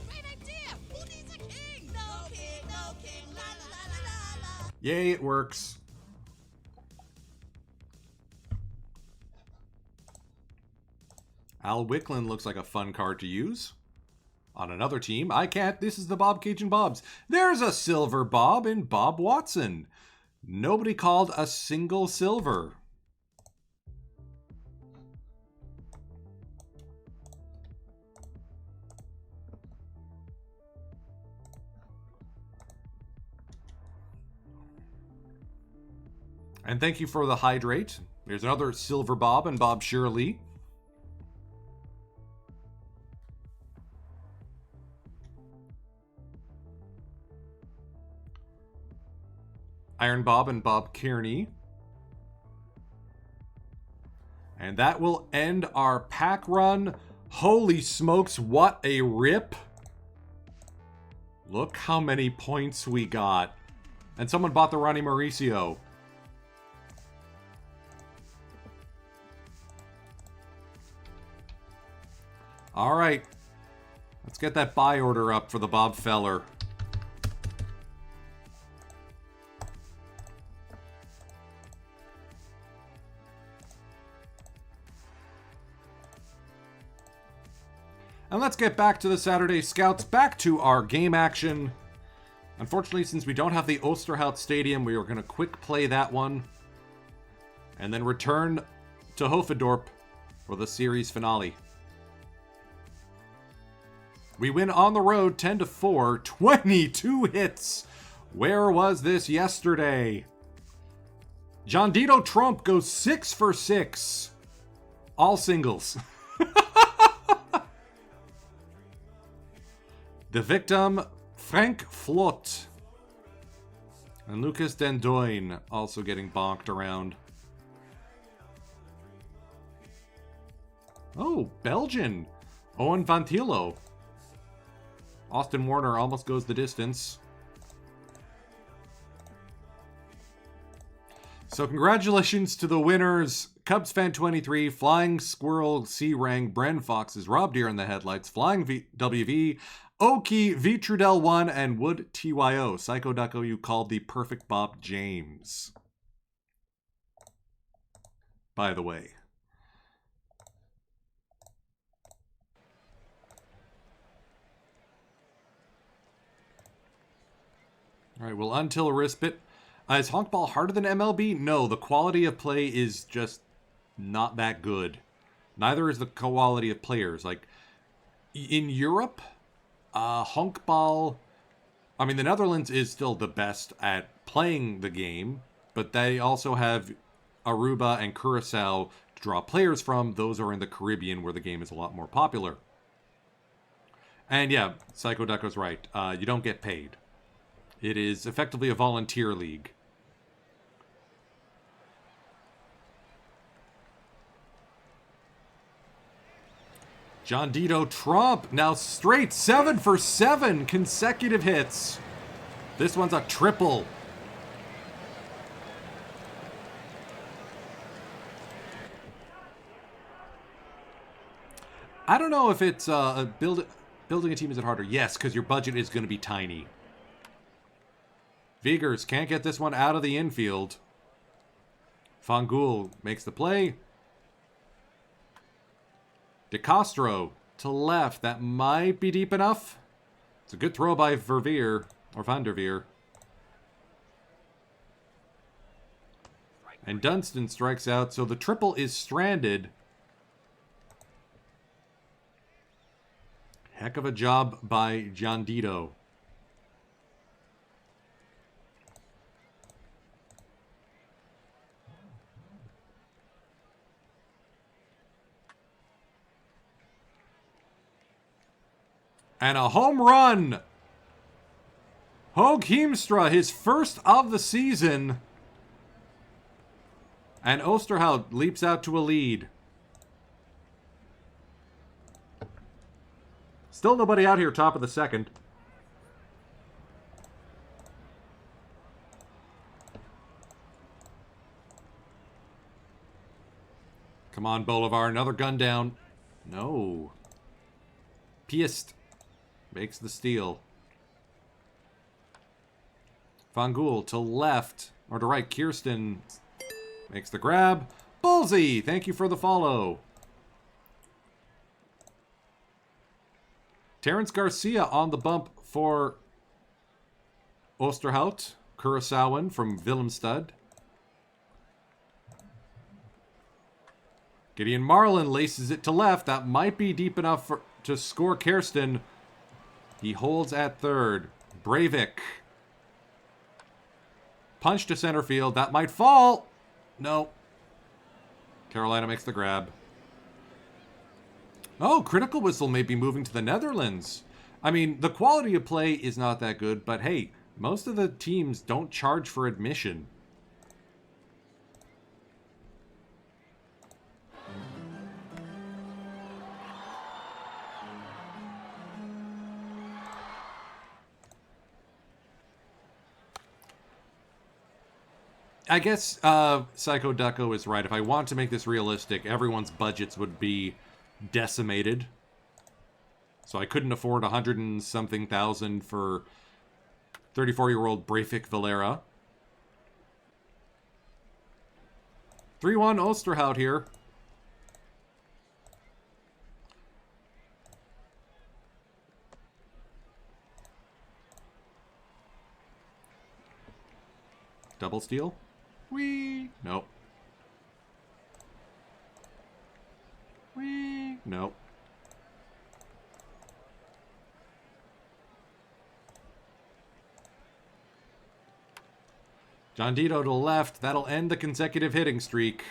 Great idea! Who needs a king? No king, no king, la la la la la la. Yay, it works. Al Wicklund looks like a fun card to use. On another team, I can't. This is the Bob Cajun Bobs. There's a silver Bob in Bob Watson. Nobody called a single silver. And thank you for the hydrate. There's another silver Bob and Bob Shirley. Iron Bob and Bob Kearney. And that will end our pack run. Holy smokes, what a rip. Look how many points we got. And someone bought the Ronnie Mauricio. All right. Let's get that buy order up for the Bob Feller. And let's get back to the Saturday Scouts, back to our game action. Unfortunately, since we don't have the Osterhout Stadium, we are going to quick play that one. And then return to Hoofddorp for the series finale. We win on the road 10-4, 22 hits. Where was this yesterday? John Dito Trump goes 6 for 6. All singles. The victim, Frank Flot. And Lucas Dendoyne also getting bonked around. Oh, Belgian. Owen Van Tilo. Austin Warner almost goes the distance. So congratulations to the winners. Cubs Fan 23, Flying Squirrel C-Rang, Bren Fox's Rob Deer in the Headlights, Flying WV, Oki, V Trudell 1, and Wood TYO. Psycho.OU called the perfect Bob James. By the way. All right, we'll until Rispit. Is Honkball harder than MLB? No, the quality of play is just not that good. Neither is the quality of players. Like, in Europe, Honkball... I mean, the Netherlands is still the best at playing the game, but they also have Aruba and Curacao to draw players from. Those are in the Caribbean, where the game is a lot more popular. And yeah, Psycho Ducko's right. You don't get paid. It is effectively a volunteer league. John Dito Trump now straight 7 for 7 consecutive hits. This one's a triple. I don't know if it's building a team is it harder. Yes, because your budget is going to be tiny. Vigers can't get this one out of the infield. Fangul makes the play. De Castro to left. That might be deep enough. It's a good throw by Verveer, or Van der Veer. And Dunstan strikes out, so the triple is stranded. Heck of a job by John Dito. And a home run! Hoag Heemstra, his first of the season. And Oosterhout leaps out to a lead. Still nobody out here, top of the second. Come on, Bolivar, another gun down. No. Piest makes the steal. Fangul to left, or to right. Kirsten makes the grab. Bullseye, thank you for the follow. Terrence Garcia on the bump for Oosterhout. Curaçaoan from Willemstad. Gideon Marlin laces it to left. That might be deep enough to score Kirsten. He holds at third. Breivik. Punch to center field. That might fall. No. Carolina makes the grab. Oh, Critical Whistle may be moving to the Netherlands. I mean, the quality of play is not that good, but hey, most of the teams don't charge for admission. I guess Psycho Ducko is right. If I want to make this realistic, everyone's budgets would be decimated. So I couldn't afford 100 and something thousand for 34-year-old Breivik Valera. 3-1 Oosterhout here. Double steal? Whee! Nope. Whee! Nope. John Dito to the left. That'll end the consecutive hitting streak.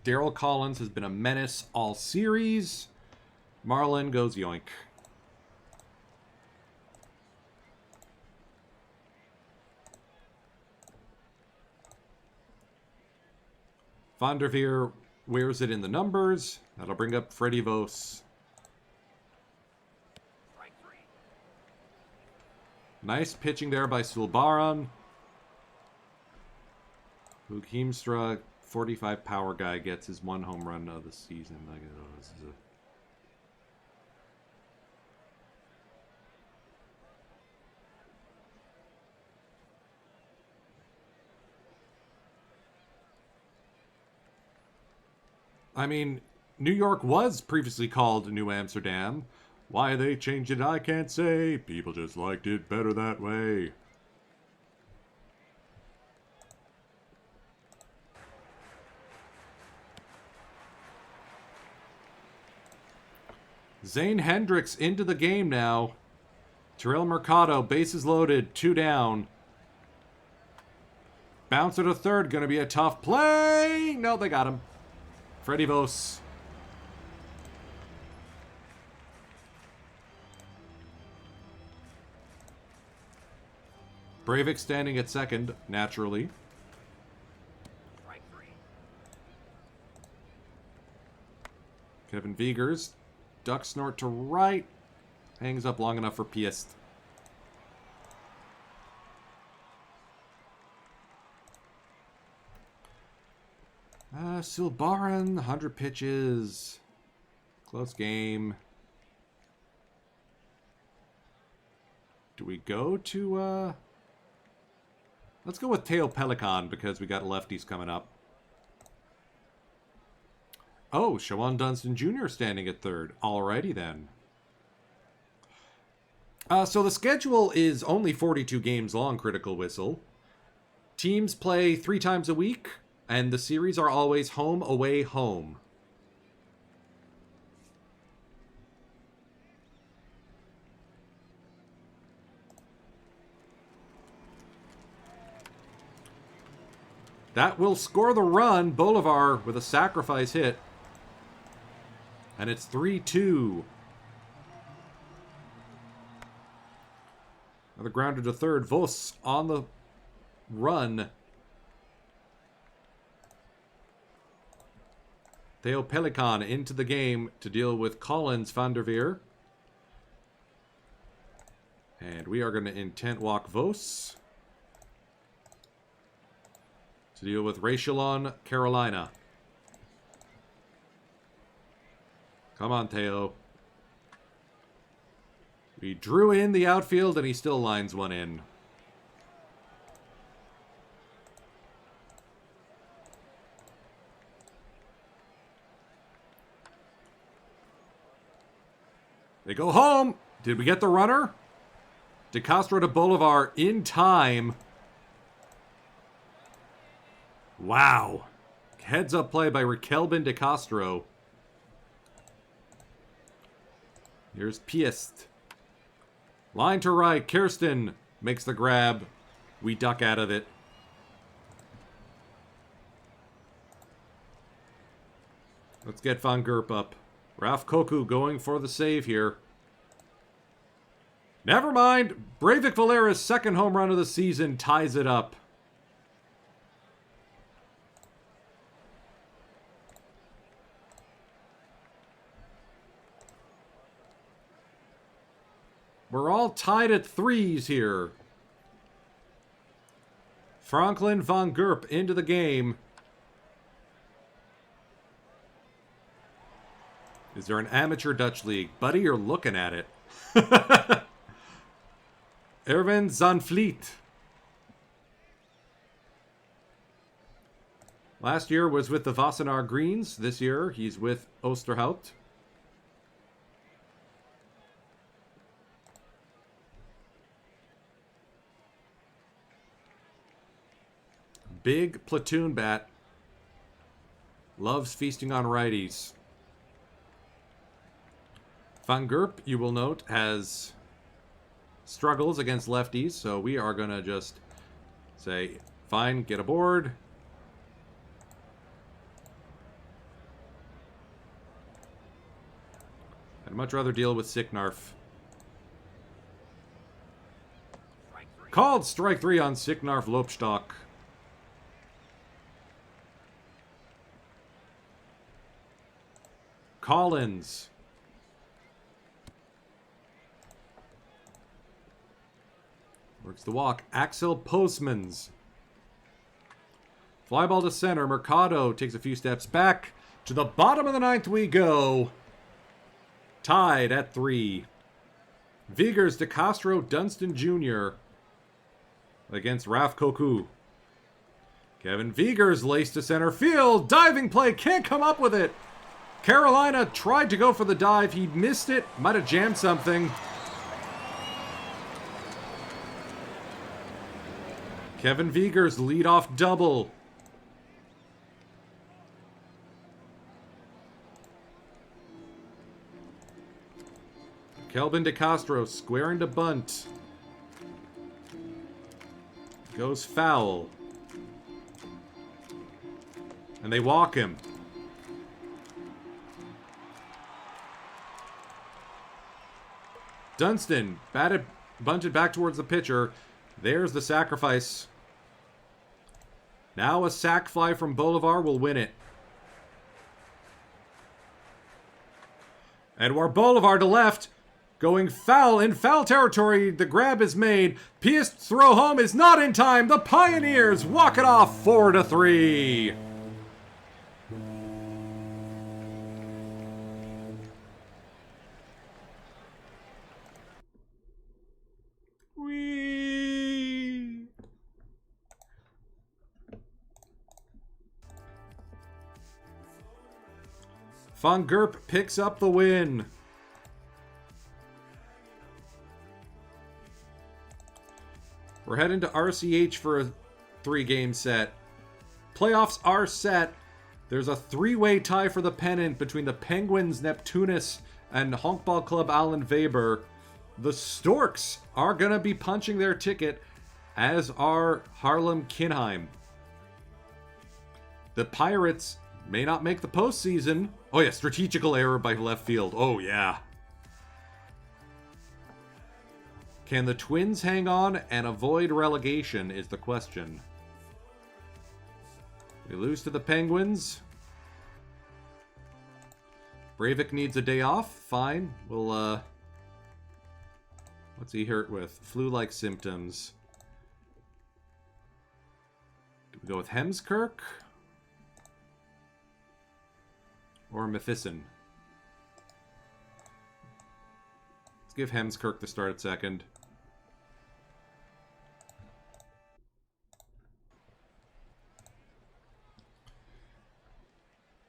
Daryl Collins has been a menace all series. Marlin goes yoink. Van der Veer wears it in the numbers. That'll bring up Freddie Vos. Nice pitching there by Sulbaran. Luke Heemstra, 45 power guy, gets his 1 home run of the season. This is a... I mean, New York was previously called New Amsterdam. Why they changed it, I can't say. People just liked it better that way. Zane Hendricks into the game now. Terrell Mercado, bases loaded, 2 down. Bouncer to third, gonna be a tough play. No, they got him. Freddie Vos. Breivik standing at second, naturally. Kevin Vigers. Duck snort to right. Hangs up long enough for Piest. Silbaran, 100 pitches. Close game. Do we go to, let's go with Teo Pelican because we got lefties coming up. Oh, Shawan Dunston Jr. standing at third. Alrighty then. So the schedule is only 42 games long, Critical Whistle. Teams play 3 times a week, and the series are always home, away, home. That will score the run. Bolivar with a sacrifice hit. And it's 3-2. Another grounder to third. Vos on the run. Theo Pelican into the game to deal with Collins van der Veer. And we are going to intent walk Vos to deal with Rachelon Carolina. Come on, Theo. We drew in the outfield, and he still lines one in. They go home. Did we get the runner? De Castro to Bolivar in time. Wow. Heads up play by Raquelbin De Castro. Here's Piest. Line to right. Kirsten makes the grab. We duck out of it. Let's get Van Gerp up. Ralph Koku going for the save here. Never mind. Breivik Valera's second home run of the season ties it up. We're all tied at 3s here. Franklin Van Gerp into the game. Is there an amateur Dutch league? Buddy, you're looking at it. Erwin Zanvliet. Last year was with the Wassenaar Greens. This year he's with Oosterhout. Big platoon bat. Loves feasting on righties. Van Gerp, you will note, has struggles against lefties, so we are going to just say, fine, get aboard. I'd much rather deal with Sicknarf. Called strike 3 on Sicknarf Lopstock. Collins. Works the walk. Axel Postmans. Fly ball to center. Mercado takes a few steps back. To the bottom of the 9th we go. Tied at 3. Vigers, De Castro, Dunston Jr. against Raf Koku. Kevin Vigers laced to center field. Diving play. Can't come up with it. Carolina tried to go for the dive. He missed it. Might have jammed something. Kevin Viger's leadoff double. Kelvin DeCastro squaring to bunt. Goes foul. And they walk him. Dunston bunted back towards the pitcher. There's the sacrifice. Now a sac fly from Bolivar will win it. Edward Bolivar to left. Going foul in foul territory. The grab is made. Piast's throw home is not in time. The Pioneers walk it off 4-3. Whee! Von Gerp picks up the win. We're heading to RCH for a 3-game set. Playoffs are set. There's a 3-way tie for the pennant between the Penguins, Neptunus, and Honkball Club Alan Weber. The Storks are going to be punching their ticket, as are Harlem Kinheim. The Pirates may not make the postseason. Oh yeah, strategical error by left field. Oh yeah. Can the Twins hang on and avoid relegation is the question. They lose to the Penguins. Breivik needs a day off. Fine. We'll, what's he hurt with? Flu-like symptoms. Do we go with Hemskirk? Or Methison? Let's give Hemskirk the start at second.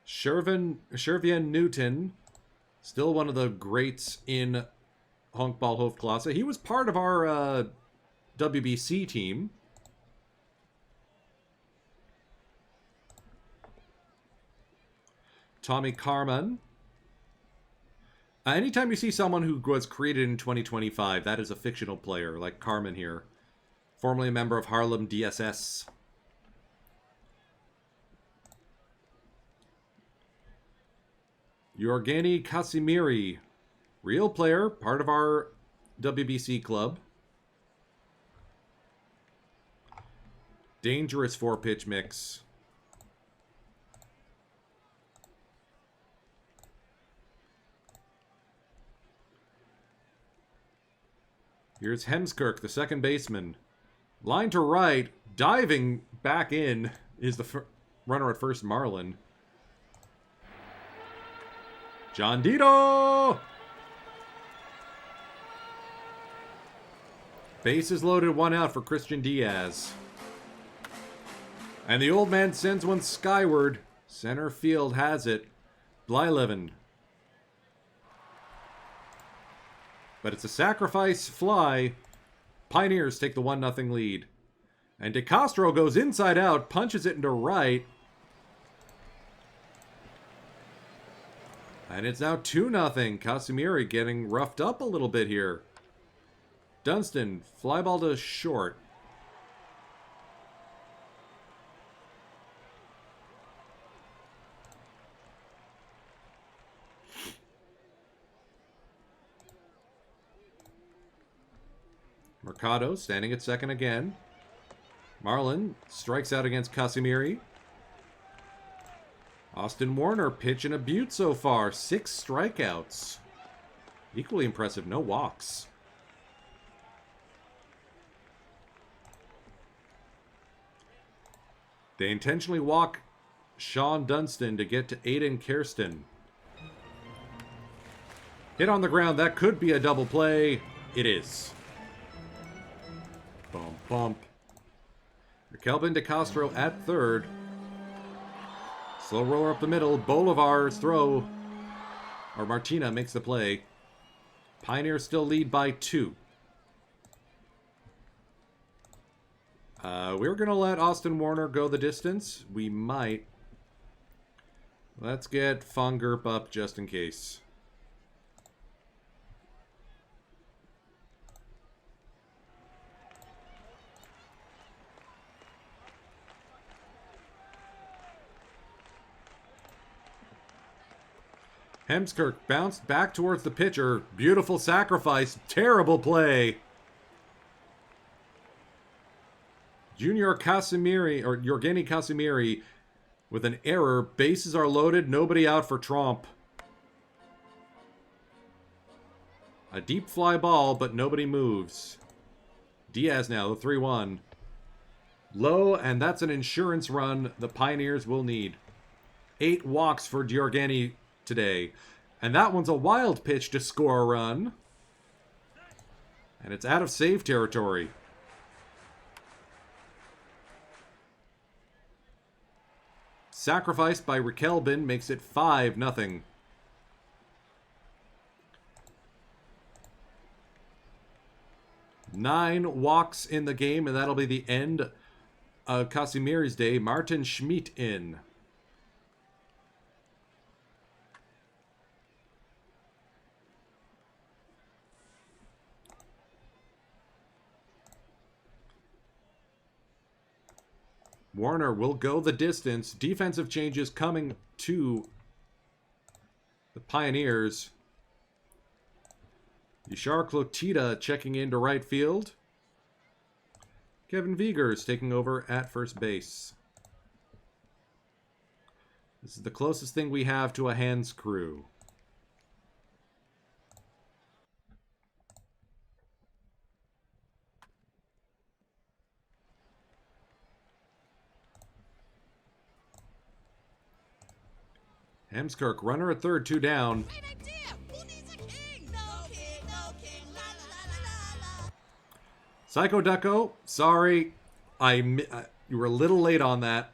Shervian Newton, still one of the greats in Honkball Hoofdklasse. He was part of our WBC team. Tommy Carman. Anytime you see someone who was created in 2025, that is a fictional player, like Carman here. Formerly a member of Harlem DSS. Yorgeni Casimiri, real player, part of our WBC club. Dangerous 4-pitch mix. Here's Hemskirk, the second baseman. Line to right, diving back in is the runner at first, Marlin. John Dito! Bases loaded, 1 out for Christian Diaz. And the old man sends one skyward. Center field has it. Blyleven. But it's a sacrifice fly. Pioneers take the 1-0 lead. And DeCastro goes inside out, punches it into right. And it's now 2-0. Casimiri getting roughed up a little bit here. Dunston, fly ball to short. Mercado standing at second again. Marlin strikes out against Casimiri. Austin Warner pitching a beaut so far. 6 strikeouts. Equally impressive, no walks. They intentionally walk Sean Dunston to get to Aiden Kirsten. Hit on the ground, that could be a double play. It is. Bump, bump. Kelvin DeCastro at third. Slow roller up the middle. Bolivar's throw Or Martina makes the play. Pioneers still lead by 2. We're going to let Austin Warner go the distance. We might. Let's get Fongerp up just in case. Hemskirk bounced back towards the pitcher. Beautiful sacrifice. Terrible play. Junior Casimiri, or Yorgeni Casimiri, with an error. Bases are loaded. Nobody out for Tromp. A deep fly ball, but nobody moves. Diaz now, the 3-1. Low, and that's an insurance run the Pioneers will need. 8 walks for Giorgeni today. And that one's a wild pitch to score a run. And it's out of save territory. Sacrificed by Rakelbin makes it 5-0. Nine walks in the game, and that'll be the end of Casimiri's day. Martin Schmidt in. Warner will go the distance. Defensive changes coming to the Pioneers. Yashar Clotita checking into right field. Kevin Vigers taking over at first base. This is the closest thing we have to a hands crew. Hemskirk, runner at third, 2 down. Great idea! Who needs a king? No king, no king, la la la la la. Psycho Ducko, sorry. You were a little late on that.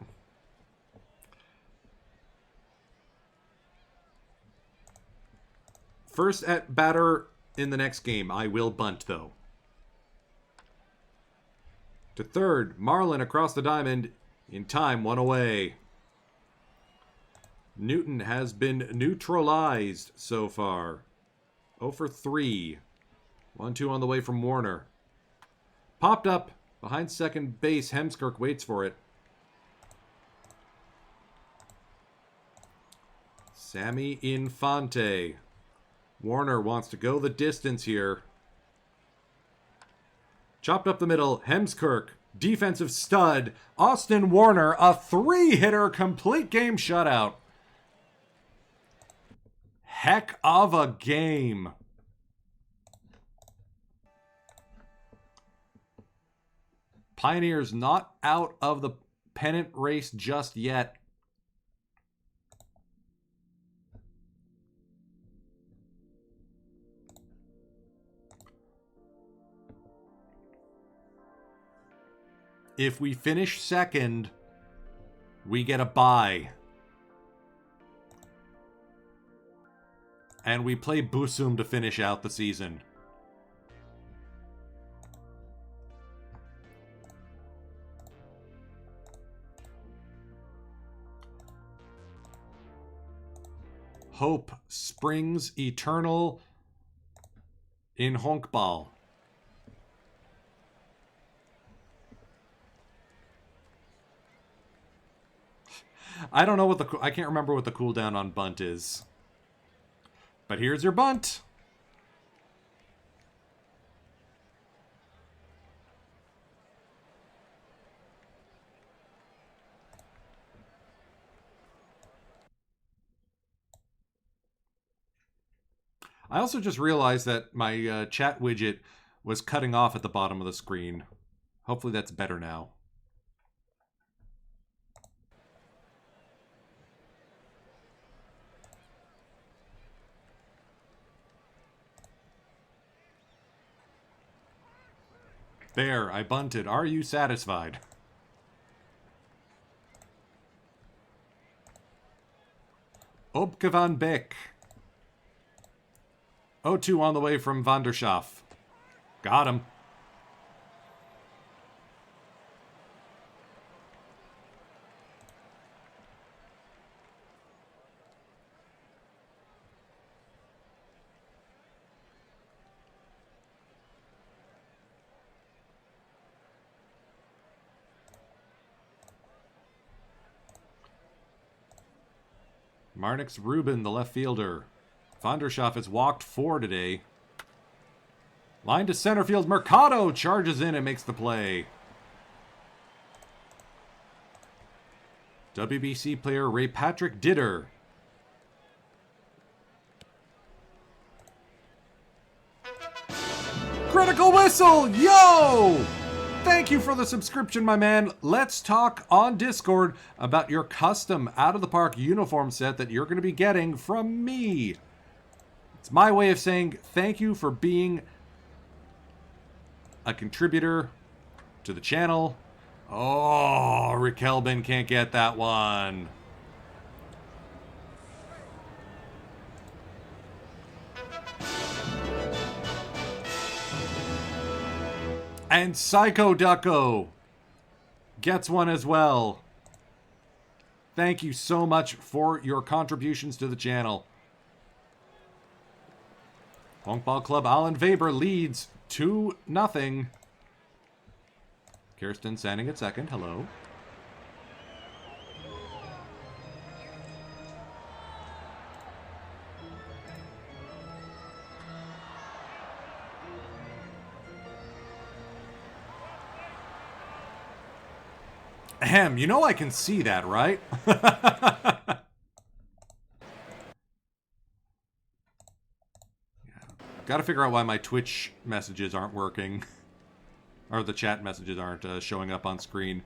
First at batter in the next game. I will bunt, though. To third, Marlin across the diamond. In time, 1 away. Newton has been neutralized so far. 0 for 3. 1-2 on the way from Warner. Popped up behind second base. Hemskirk waits for it. Sammy Infante. Warner wants to go the distance here. Chopped up the middle. Hemskirk. Defensive stud. Austin Warner. A 3-hitter complete game shutout. Heck of a game. Pioneers not out of the pennant race just yet. If we finish second, we get a bye. And we play Busum to finish out the season. Hope springs eternal in Honkball. I don't know what I can't remember what the cooldown on bunt is. But here's your bunt. I also just realized that my chat widget was cutting off at the bottom of the screen. Hopefully that's better now. There, I bunted. Are you satisfied? Obke van Beek. 0-2 on the way from Van der Schaaf. Got him. Marnix Rubin, the left fielder. Van der Schaaf has walked 4 today. Line to center field. Mercado charges in and makes the play. WBC player Ray Patrick Ditter. Critical whistle! Yo! Thank you for the subscription, my man. Let's talk on Discord about your custom out-of-the-park uniform set that you're going to be getting from me. It's my way of saying thank you for being a contributor to the channel. Oh, Riquelme can't get that one. And Psycho Ducko gets one as well. Thank you so much for your contributions to the channel. Honkball Club Alan Weber leads 2-0. Kirsten standing at second. Hello. Ahem, you know I can see that, right? Yeah. Gotta figure out why my Twitch messages aren't working. Or the chat messages aren't showing up on screen.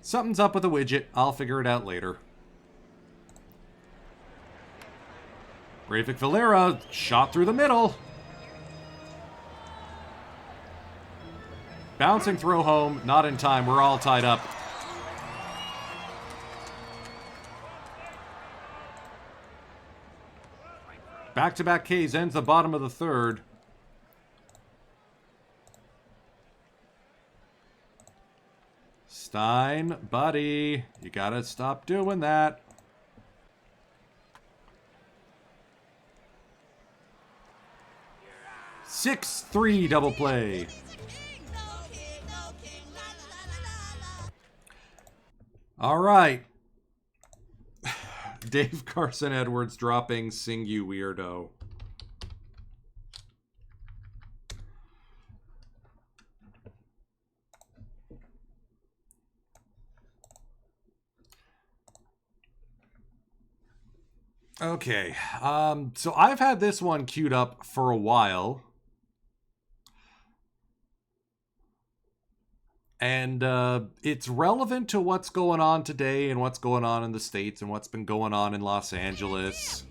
Something's up with the widget. I'll figure it out later. Breivik Valera shot through the middle. Bouncing throw home, not in time. We're all tied up. Back-to-back Ks ends the bottom of the third. Stein, buddy, you gotta stop doing that. Yeah. 6-3 double play. All right. Dave Carson Edwards dropping Sing You Weirdo. Okay, so I've had this one queued up for a while. And it's relevant to what's going on today and what's going on in the States and what's been going on in Los Angeles.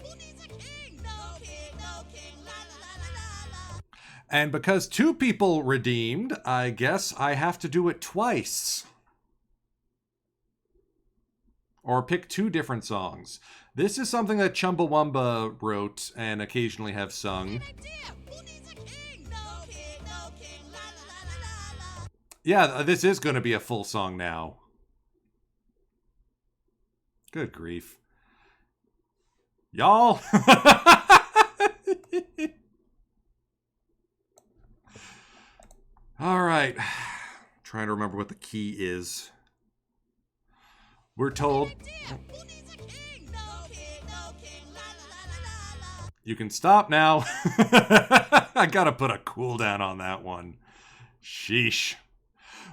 And because 2 people redeemed, I guess I have to do it twice. Or pick 2 different songs. This is something that Chumbawamba wrote and occasionally have sung. Yeah, this is going to be a full song now. Good grief. Y'all. All right. Trying to remember what the key is. We're told... You can stop now. I gotta put a cooldown on that one. Sheesh.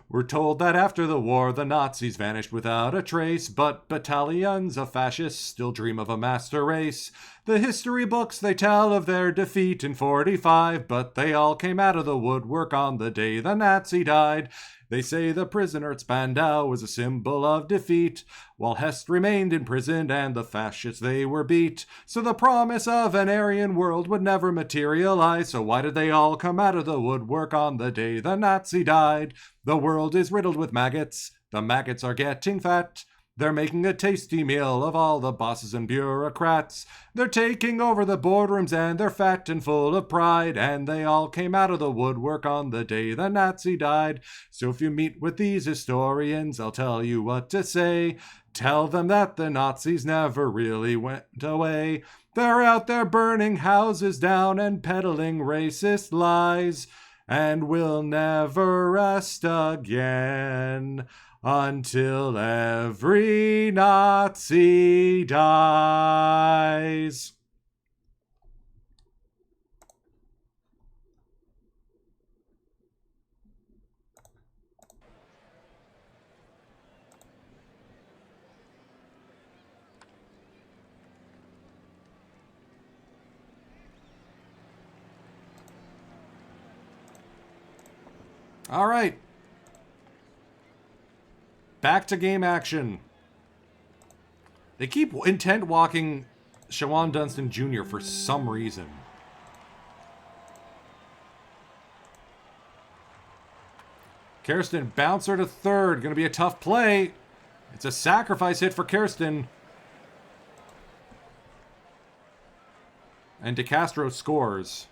We're told that after the war, the Nazis vanished without a trace, but battalions of fascists still dream of a master race. The history books, they tell of their defeat in 45, but they all came out of the woodwork on the day the Nazi died. They say the prisoner at Spandau was a symbol of defeat, while Hest remained imprisoned and the fascists they were beat. So the promise of an Aryan world would never materialize, so why did they all come out of the woodwork on the day the Nazi died? The world is riddled with maggots, the maggots are getting fat. They're making a tasty meal of all the bosses and bureaucrats. They're taking over the boardrooms and they're fat and full of pride. And they all came out of the woodwork on the day the Nazi died. So if you meet with these historians, I'll tell you what to say. Tell them that the Nazis never really went away. They're out there burning houses down and peddling racist lies. And we'll never rest again until every Nazi dies. All right. Back to game action. They keep intent walking Shawan Dunstan Jr. for some reason. Kirsten, bouncer to third. Going to be a tough play. It's a sacrifice hit for Kirsten. And DeCastro scores.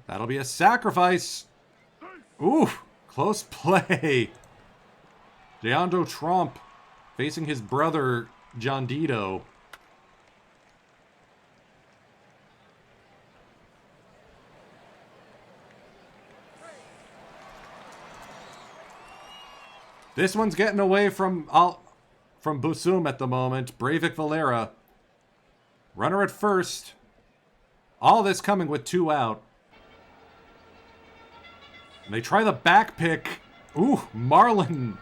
That'll be a sacrifice. Ooh, close play. Deandro Trump facing his brother, John Dito. This one's getting away from Busum at the moment. Breivik Valera. Runner at first. All this coming with 2 out. And they try the back pick. Ooh, Marlin.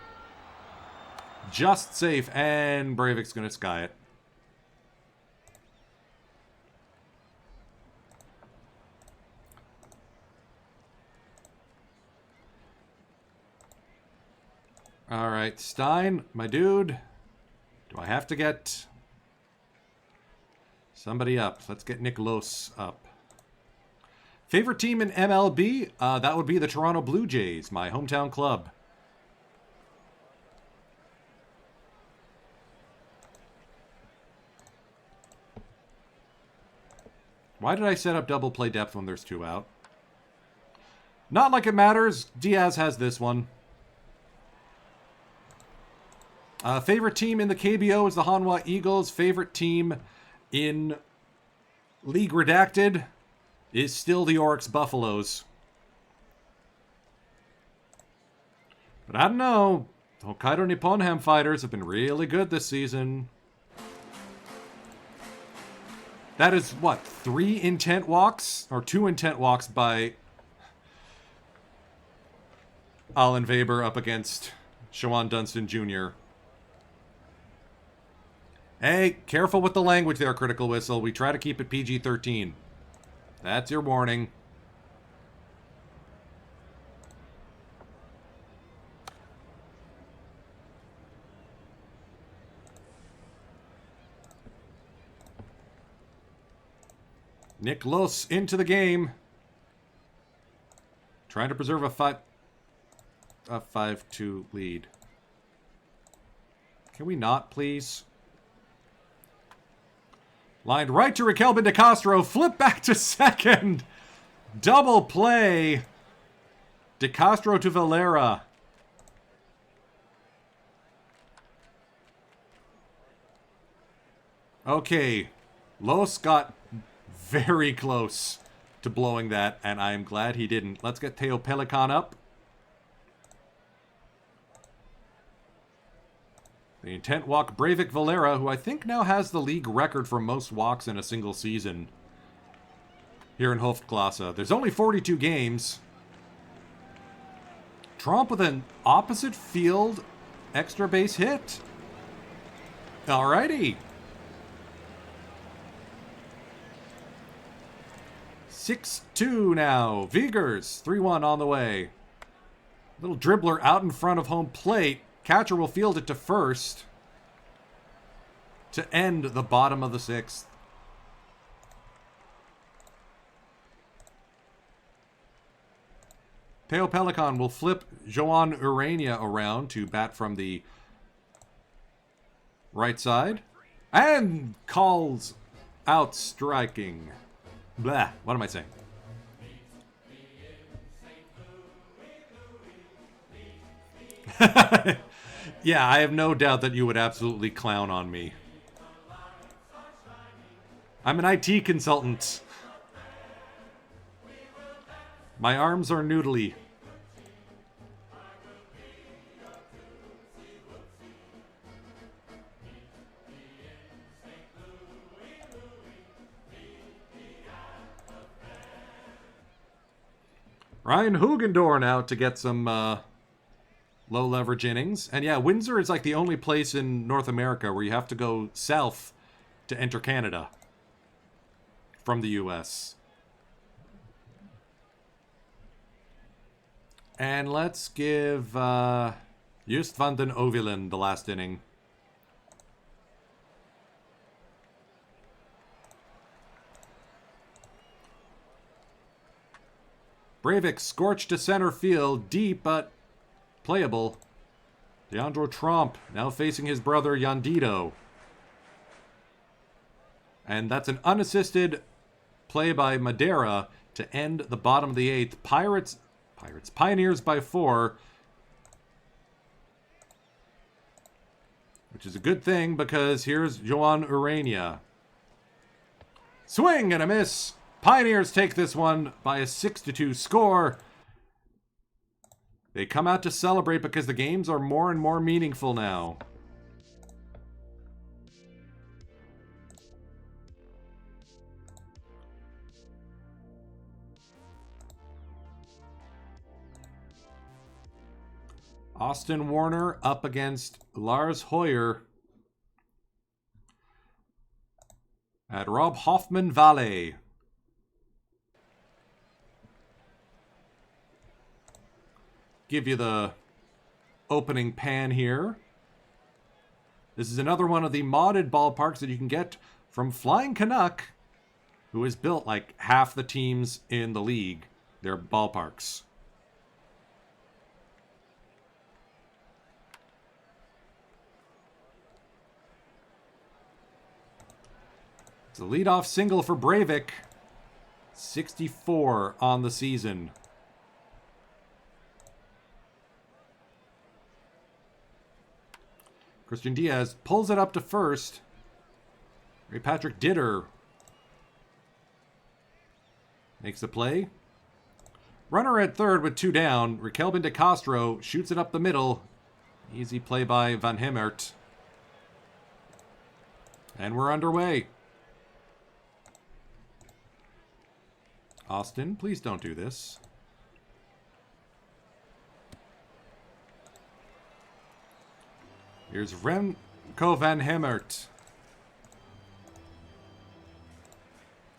Just safe. And Breivik's going to sky it. All right, Stein, my dude. Do I have to get somebody up? Let's get Nick Los up. Favorite team in MLB? That would be the Toronto Blue Jays, my hometown club. Why did I set up double play depth when there's 2 out? Not like it matters. Diaz has this one. Favorite team in the KBO is the Hanwha Eagles. Favorite team in League Redacted is still the Oryx Buffaloes. But I don't know. The Hokkaido Nippon Ham Fighters have been really good this season. That is, what, 3 intent walks? Or 2 intent walks by Alan Weber up against Shawan Dunstan Jr. Hey, careful with the language there, Critical Whistle. We try to keep it PG-13. That's your warning. Nick Los into the game. Trying to preserve a 5-2 lead. Can we not, please? Lined right to Raquelbin de Castro. Flip back to second. Double play. De Castro to Valera. Okay. Los got very close to blowing that, and I am glad he didn't. Let's get Teo Pelican up. The intent walk, Breivik Valera, who I think now has the league record for most walks in a single season here in Hoofdklasse. There's only 42 games. Trump with an opposite field extra base hit. Alrighty. 6-2 now. Vigers, 3-1 on the way. Little dribbler out in front of home plate. Catcher will field it to first to end the bottom of the 6th. Teo Pelican will flip Joan Urania around to bat from the right side. And calls out striking. Blah. What am I saying? Yeah, I have no doubt that you would absolutely clown on me. I'm an IT consultant. My arms are noodly. Ryan Hugendorn out to get some low leverage innings. And yeah, Windsor is like the only place in North America where you have to go south to enter Canada from the US. And let's give Just van den Ovelen the last inning. Breivik scorched to center field, deep but playable. Leandro Tromp now facing his brother Yandito. And that's an unassisted play by Madeira to end the bottom of the eighth. Pioneers by 4. Which is a good thing because here's Joan Urania. Swing and a miss. Pioneers take this one by a 6-2 score. They come out to celebrate because the games are more and more meaningful now. Austin Warner up against Lars Hoyer at Rob Hoffman Valley. Give you the opening pan here. This is another one of the modded ballparks that you can get from Flying Canuck, who has built like half the teams in the league, their ballparks. It's a leadoff single for Breivik. 64 on the season. Christian Diaz pulls it up to first. Ray Patrick Ditter makes the play. Runner at third with 2 down. Raquelbin de Castro shoots it up the middle. Easy play by Van Hemert. And we're underway. Austin, please don't do this. Here's Remco Van Hemert.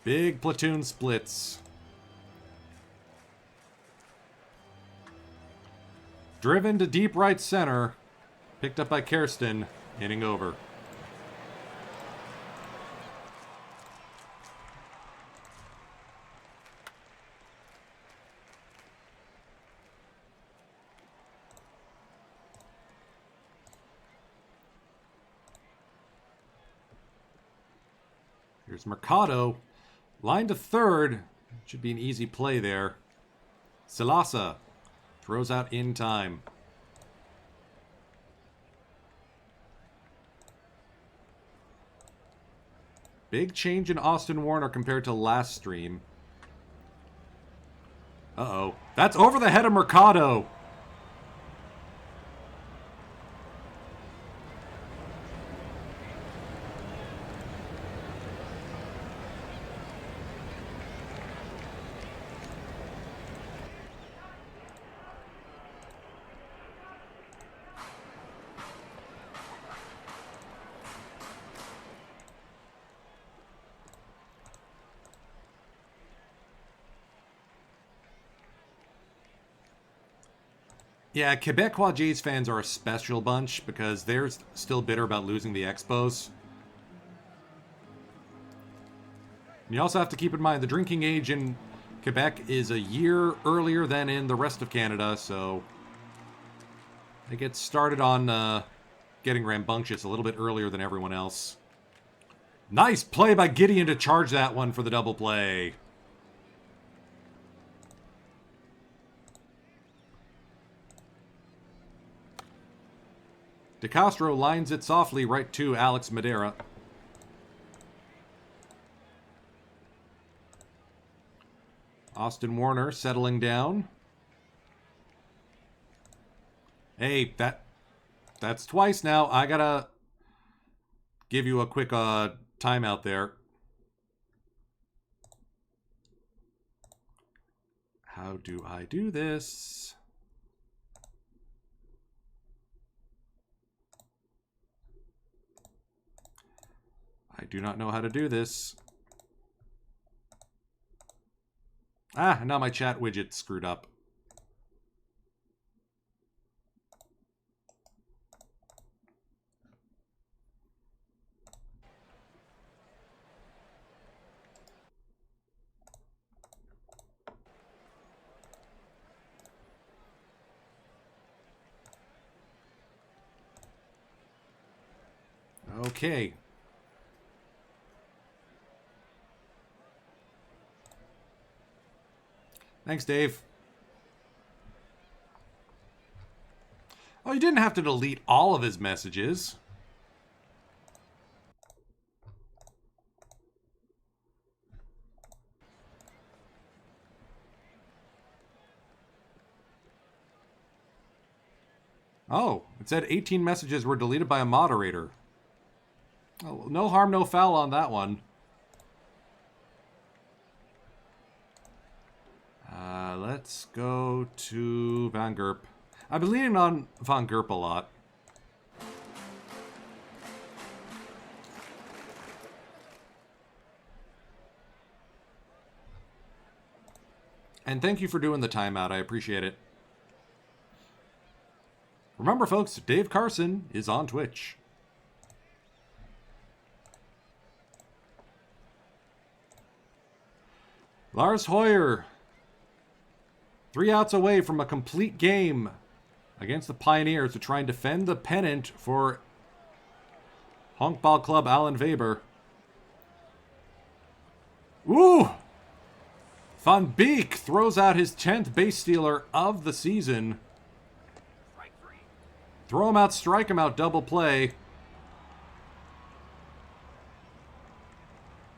Big platoon splits. Driven to deep right center. Picked up by Kirsten. Inning over. Here's Mercado. Line to third. Should be an easy play there. Silasa throws out in time. Big change in Austin Warner compared to last stream. Uh-oh. That's over the head of Mercado. Yeah, Quebecois Jays fans are a special bunch because they're still bitter about losing the Expos. And you also have to keep in mind the drinking age in Quebec is a year earlier than in the rest of Canada, so they get started on getting rambunctious a little bit earlier than everyone else. Nice play by Gideon to charge that one for the double play. De Castro lines it softly right to Alex Madeira. Austin Warner settling down. Hey, that's twice now. I gotta give you a quick timeout there. How do I do this? I do not know how to do this. Ah, now my chat widget's screwed up. Okay. Thanks, Dave. Oh, you didn't have to delete all of his messages. Oh, it said 18 messages were deleted by a moderator. Oh, no harm, no foul on that one. Let's go to Van Gerp. I've been leaning on Van Gerp a lot. And thank you for doing the timeout. I appreciate it. Remember, folks, Dave Carson is on Twitch. Lars Hoyer, 3 outs away from a complete game against the Pioneers to try and defend the pennant for Honkball Club Alan Weber. Ooh! Van Beek throws out his 10th base stealer of the season. Throw him out, strike him out, double play.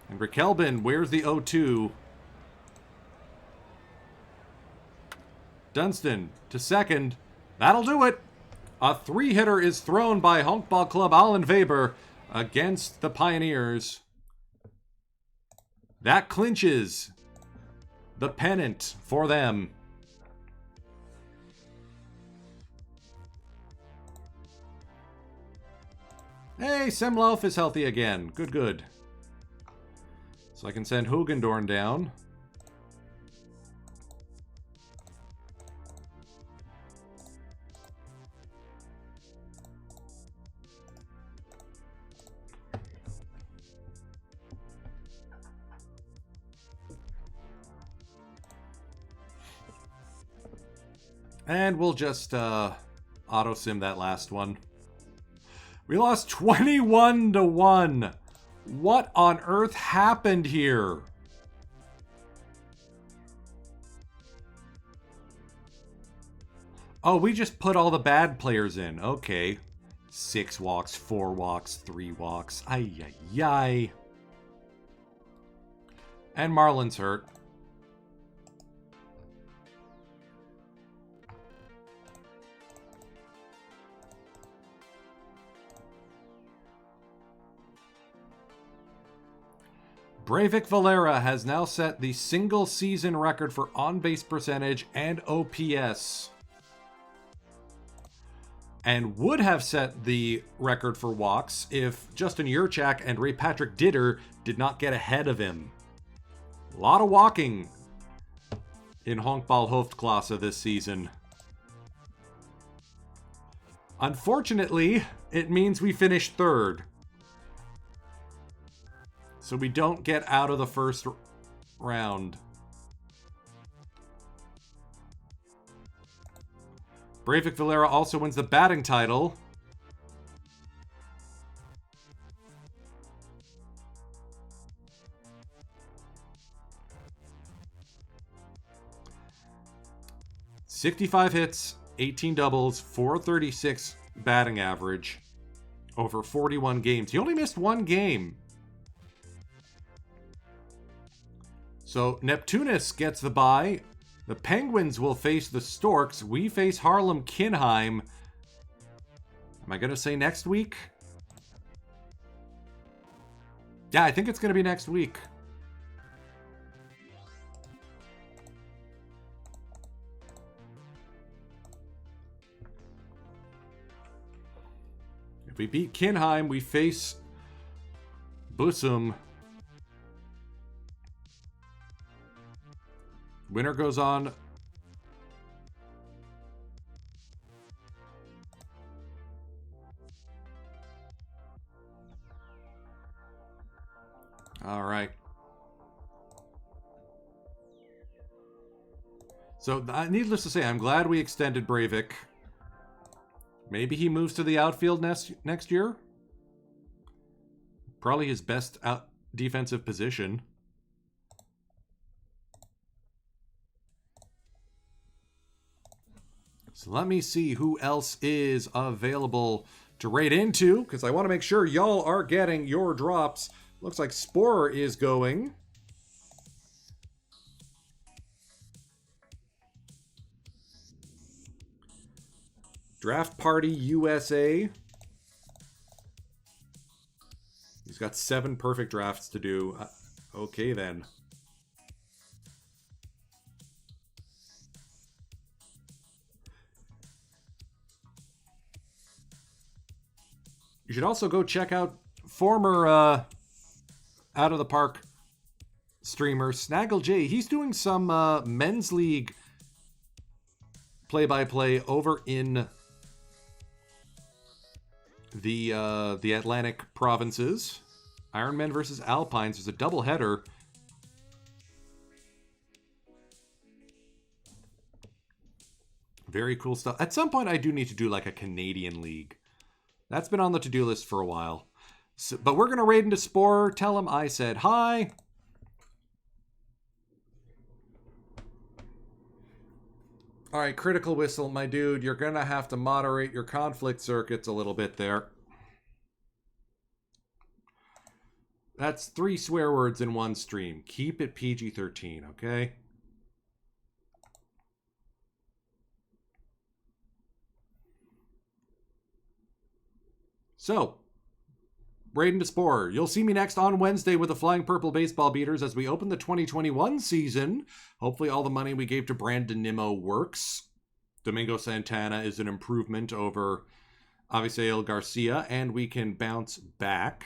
And Rakelbin wears the 0-2. Dunston to second. That'll do it. A 3-hitter is thrown by Honkball Club Alan Weber against the Pioneers. That clinches the pennant for them. Hey, Semlauf is healthy again. Good, good. So I can send Hugendorn down. And we'll just auto-sim that last one. We lost 21-1. What on earth happened here? Oh, we just put all the bad players in. Okay. 6 walks, 4 walks, 3 walks. Ay, ay, ay. And Marlon's hurt. Breivik Valera has now set the single season record for on-base percentage and OPS. And would have set the record for walks if Justin Yurchak and Ray Patrick Ditter did not get ahead of him. A lot of walking in Honkball Hoofdklasse this season. Unfortunately, it means we finish third. So we don't get out of the first round. Breivik Valera also wins the batting title. "65 hits, 18 doubles, 436 batting average over 41 games. He only missed one game. So Neptunus gets the bye. The Penguins will face the Storks. We face Harlem Kinheim. Am I going to say next week? Yeah, I think it's going to be next week. If we beat Kinheim, we face Busum. Winner goes on. All right. So, needless to say, I'm glad we extended Breivik. Maybe he moves to the outfield next year. Probably his best defensive position. So let me see who else is available to raid into, because I want to make sure y'all are getting your drops. Looks like Sporer is going. Draft Party USA. He's got 7 perfect drafts to do. Okay, then. You should also go check out former Out of the Park streamer Snaggle J. He's doing some men's league play-by-play over in the Atlantic provinces. Ironmen versus Alpines. There's a doubleheader. Very cool stuff. At some point, I do need to do like a Canadian league. That's been on the to-do list for a while. So, but we're going to raid into Sporer. Tell him I said hi. All right, Critical Whistle, my dude. You're going to have to moderate your conflict circuits a little bit there. That's 3 swear words in one stream. Keep it PG-13, okay? So, Braden DeSporer, you'll see me next on Wednesday with the Flying Purple Baseball Beaters as we open the 2021 season. Hopefully all the money we gave to Brandon Nimmo works. Domingo Santana is an improvement over Avisail Garcia, and we can bounce back.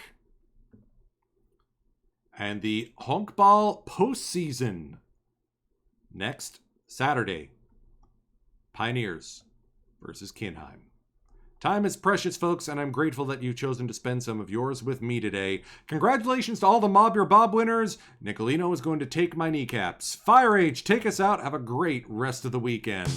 And the Honkball postseason next Saturday. Pioneers versus Kinheim. Time is precious, folks, and I'm grateful that you've chosen to spend some of yours with me today. Congratulations to all the Mob Your Bob winners. Nicolino is going to take my kneecaps. Firage, take us out. Have a great rest of the weekend.